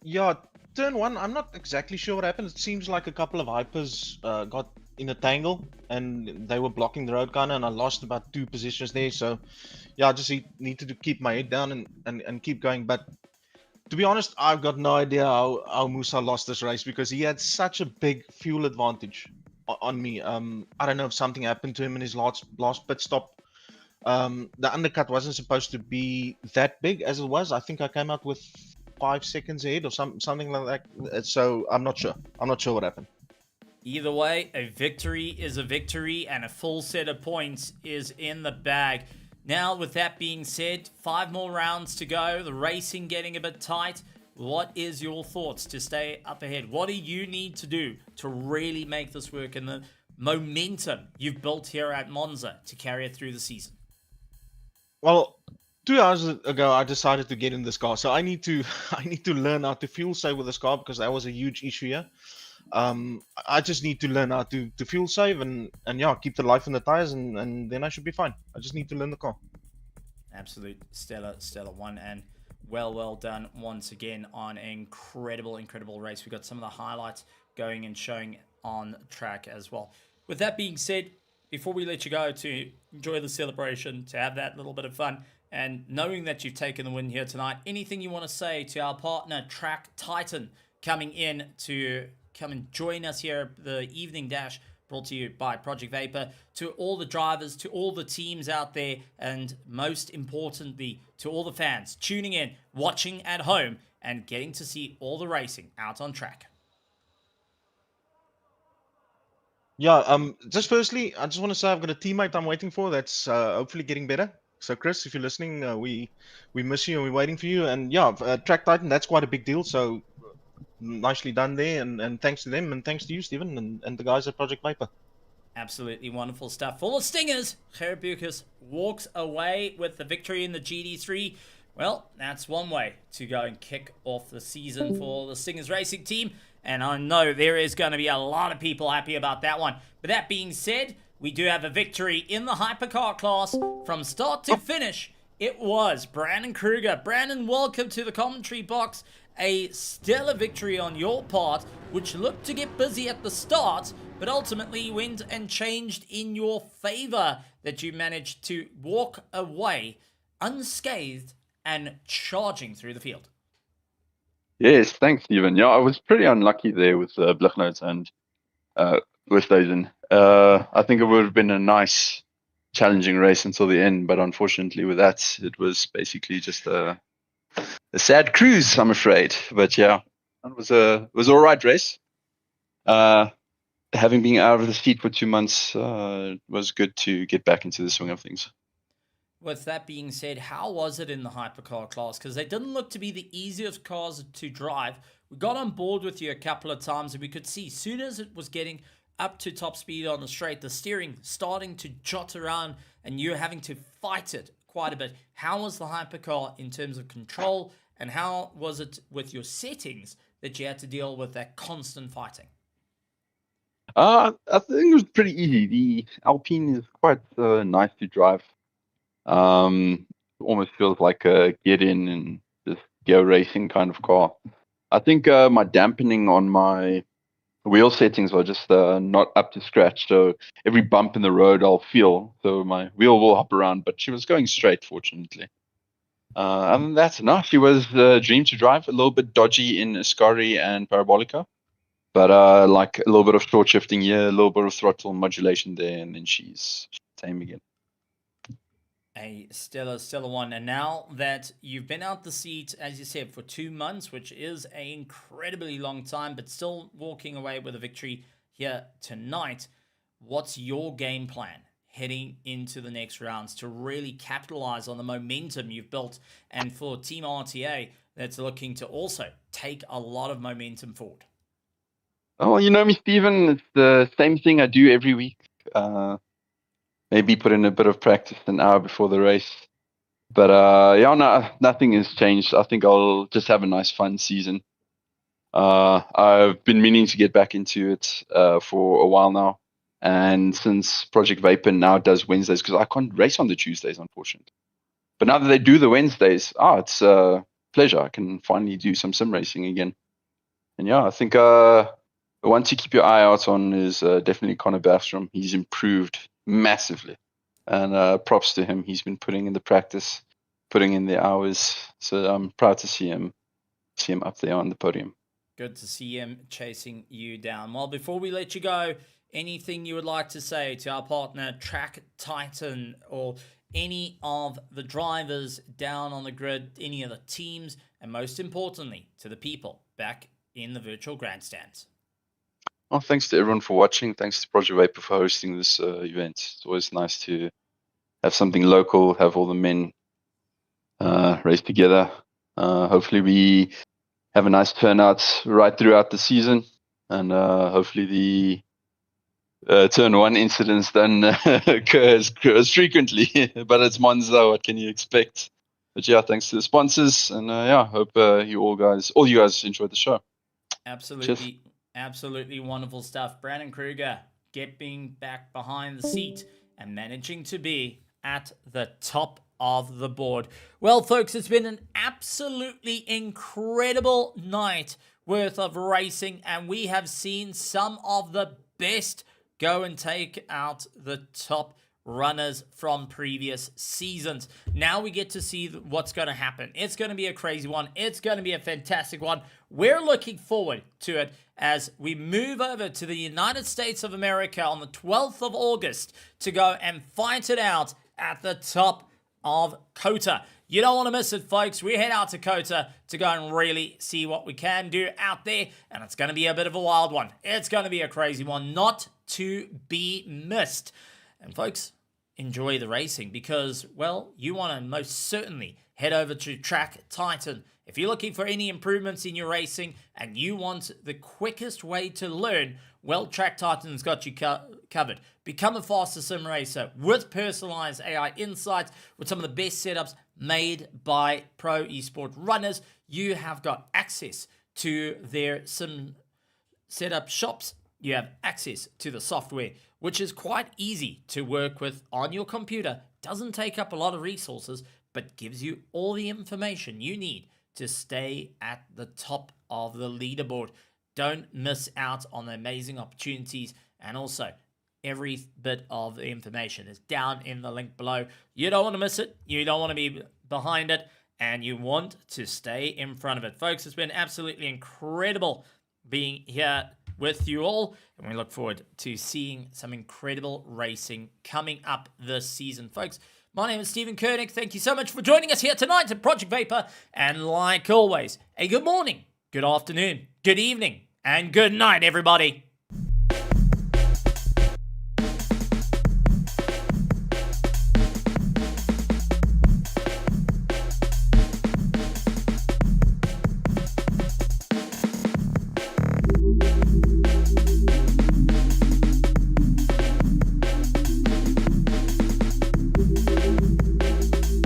Yeah, turn 1, I'm not exactly sure what happened. It seems like a couple of Hypers got in a tangle, and they were blocking the road kind of, and I lost about 2 positions there. So, yeah, I just needed to keep my head down and keep going. But to be honest, I've got no idea how Musa lost this race, because he had such a big fuel advantage on me. I don't know if something happened to him in his last pit stop. The undercut wasn't supposed to be that big as it was. I think I came out with 5 seconds ahead or something like that. So I'm not sure what happened. Either way, a victory is a victory and a full set of points is in the bag. Now, with that being said, 5 more rounds to go, the racing getting a bit tight. What is your thoughts to stay up ahead? What do you need to do to really make this work and the momentum you've built here at Monza to carry it through the season? Well, 2 hours ago, I decided to get in this car, so I need to I need to learn how to fuel save with this car because that was a huge issue here. I just need to learn how to fuel save and yeah, keep the life in the tires, and then I should be fine. I just need to learn the car. Absolute stellar one, and well done once again on an incredible race. We got some of the highlights going and showing on track as well. With that being said, before we let you go to enjoy the celebration, to have that little bit of fun, and knowing that you've taken the win here tonight, anything you want to say to our partner Track Titan coming in to come and join us here at the Evening Dash, brought to you by Project Vapour, to all the drivers, to all the teams out there, and most importantly, to all the fans tuning in, watching at home, and getting to see all the racing out on track. Yeah, just firstly, I just want to say I've got a teammate I'm waiting for that's hopefully getting better. So Chris, if you're listening, we miss you and we're waiting for you. And yeah, Track Titan, that's quite a big deal. So nicely done there, and thanks to them, and thanks to you, Stephen, and the guys at Project Vapour. Absolutely wonderful stuff. Full of stingers, Gerrit Bucas walks away with the victory in the GT3. Well, that's one way to go and kick off the season for the Stingers Racing team. And I know there is going to be a lot of people happy about that one. But that being said, we do have a victory in the hypercar class from start to finish. It was Brandon Kruger. Brandon, welcome to the commentary box. A stellar victory on your part, which looked to get busy at the start, but ultimately went and changed in your favor, that you managed to walk away unscathed and charging through the field. Yes, thanks, Stephen. Yeah, I was pretty unlucky there with Blichnotes and Westhuizen. I think it would have been a nice, challenging race until the end, but unfortunately with that, it was basically just a sad cruise, I'm afraid. But yeah, it was all right race. Having been out of the seat for 2 months, was good to get back into the swing of things. With that being said, how was it in the hypercar class? Because they didn't look to be the easiest cars to drive. We got on board with you a couple of times, and we could see soon as it was getting up to top speed on the straight, the steering starting to jot around, and you having to fight it quite a bit. How was the hypercar in terms of control, and how was it with your settings that you had to deal with that constant fighting? I think it was pretty easy. The Alpine is quite nice to drive. Almost feels like a get in and just go racing kind of car. I think my dampening on my wheel settings are just not up to scratch. So every bump in the road I'll feel. So my wheel will hop around, but she was going straight, fortunately. And that's enough. She was a dream to drive, a little bit dodgy in Ascari and Parabolica. But like a little bit of short shifting here, a little bit of throttle modulation there, and then she's tame again. A stellar one. And now that you've been out the seat, as you said, for 2 months, which is an incredibly long time, but still walking away with a victory here tonight, what's your game plan heading into the next rounds to really capitalize on the momentum you've built, and for Team RTA that's looking to also take a lot of momentum forward? Oh, you know me, Stephen. It's the same thing I do every week. Maybe put in a bit of practice an hour before the race. But yeah, no, nothing has changed. I think I'll just have a nice, fun season. I've been meaning to get back into it for a while now. And since Project Vapour now does Wednesdays, because I can't race on the Tuesdays, unfortunately. But now that they do the Wednesdays, it's a pleasure. I can finally do some sim racing again. And yeah, I think the one to keep your eye out on is definitely Connor Bafstrom. He's improved massively. And props to him. He's been putting in the practice, putting in the hours. So I'm proud to see him up there on the podium. Good to see him chasing you down. Well, before we let you go, anything you would like to say to our partner Track Titan, or any of the drivers down on the grid, any of the teams, and most importantly, to the people back in the virtual grandstands? Well, thanks to everyone for watching. Thanks to Project Vapour for hosting this event. It's always nice to have something local, have all the men race together. Hopefully we have a nice turnout right throughout the season, and hopefully the turn one incidents don't occur as frequently. But it's Monza, what can you expect? But yeah, thanks to the sponsors, and hope all you guys enjoyed the show. Absolutely, absolutely wonderful stuff. Brandon Kruger getting back behind the seat and managing to be at the top of the board. Well, folks, it's been an absolutely incredible night worth of racing, and we have seen some of the best go and take out the top runners from previous seasons. Now we get to see what's going to happen. It's going to be a crazy one. It's going to be a fantastic one. We're looking forward to it as we move over to the United States of America on the 12th of August to go and fight it out at the top of COTA. You don't want to miss it, folks. We head out to COTA to go and really see what we can do out there, and it's going to be a bit of a wild one. It's going to be a crazy one, not to be missed. And folks, enjoy the racing because, well, you want to most certainly head over to Track Titan. If you're looking for any improvements in your racing and you want the quickest way to learn, well, Track Titan's got you covered. Become a faster sim racer with personalized AI insights, with some of the best setups made by pro esport runners. You have got access to their sim setup shops. You have access to the software, which is quite easy to work with on your computer. Doesn't take up a lot of resources, but gives you all the information you need to stay at the top of the leaderboard. Don't miss out on the amazing opportunities, and also every bit of the information is down in the link below. You don't want to miss it. You don't want to be behind it, and you want to stay in front of it. Folks, it's been absolutely incredible being here with you all, and we look forward to seeing some incredible racing coming up this season. Folks, my name is Stephen Koenig. Thank you so much for joining us here tonight at Project Vapour, and like always, a good morning, good afternoon, good evening, and good night, everybody.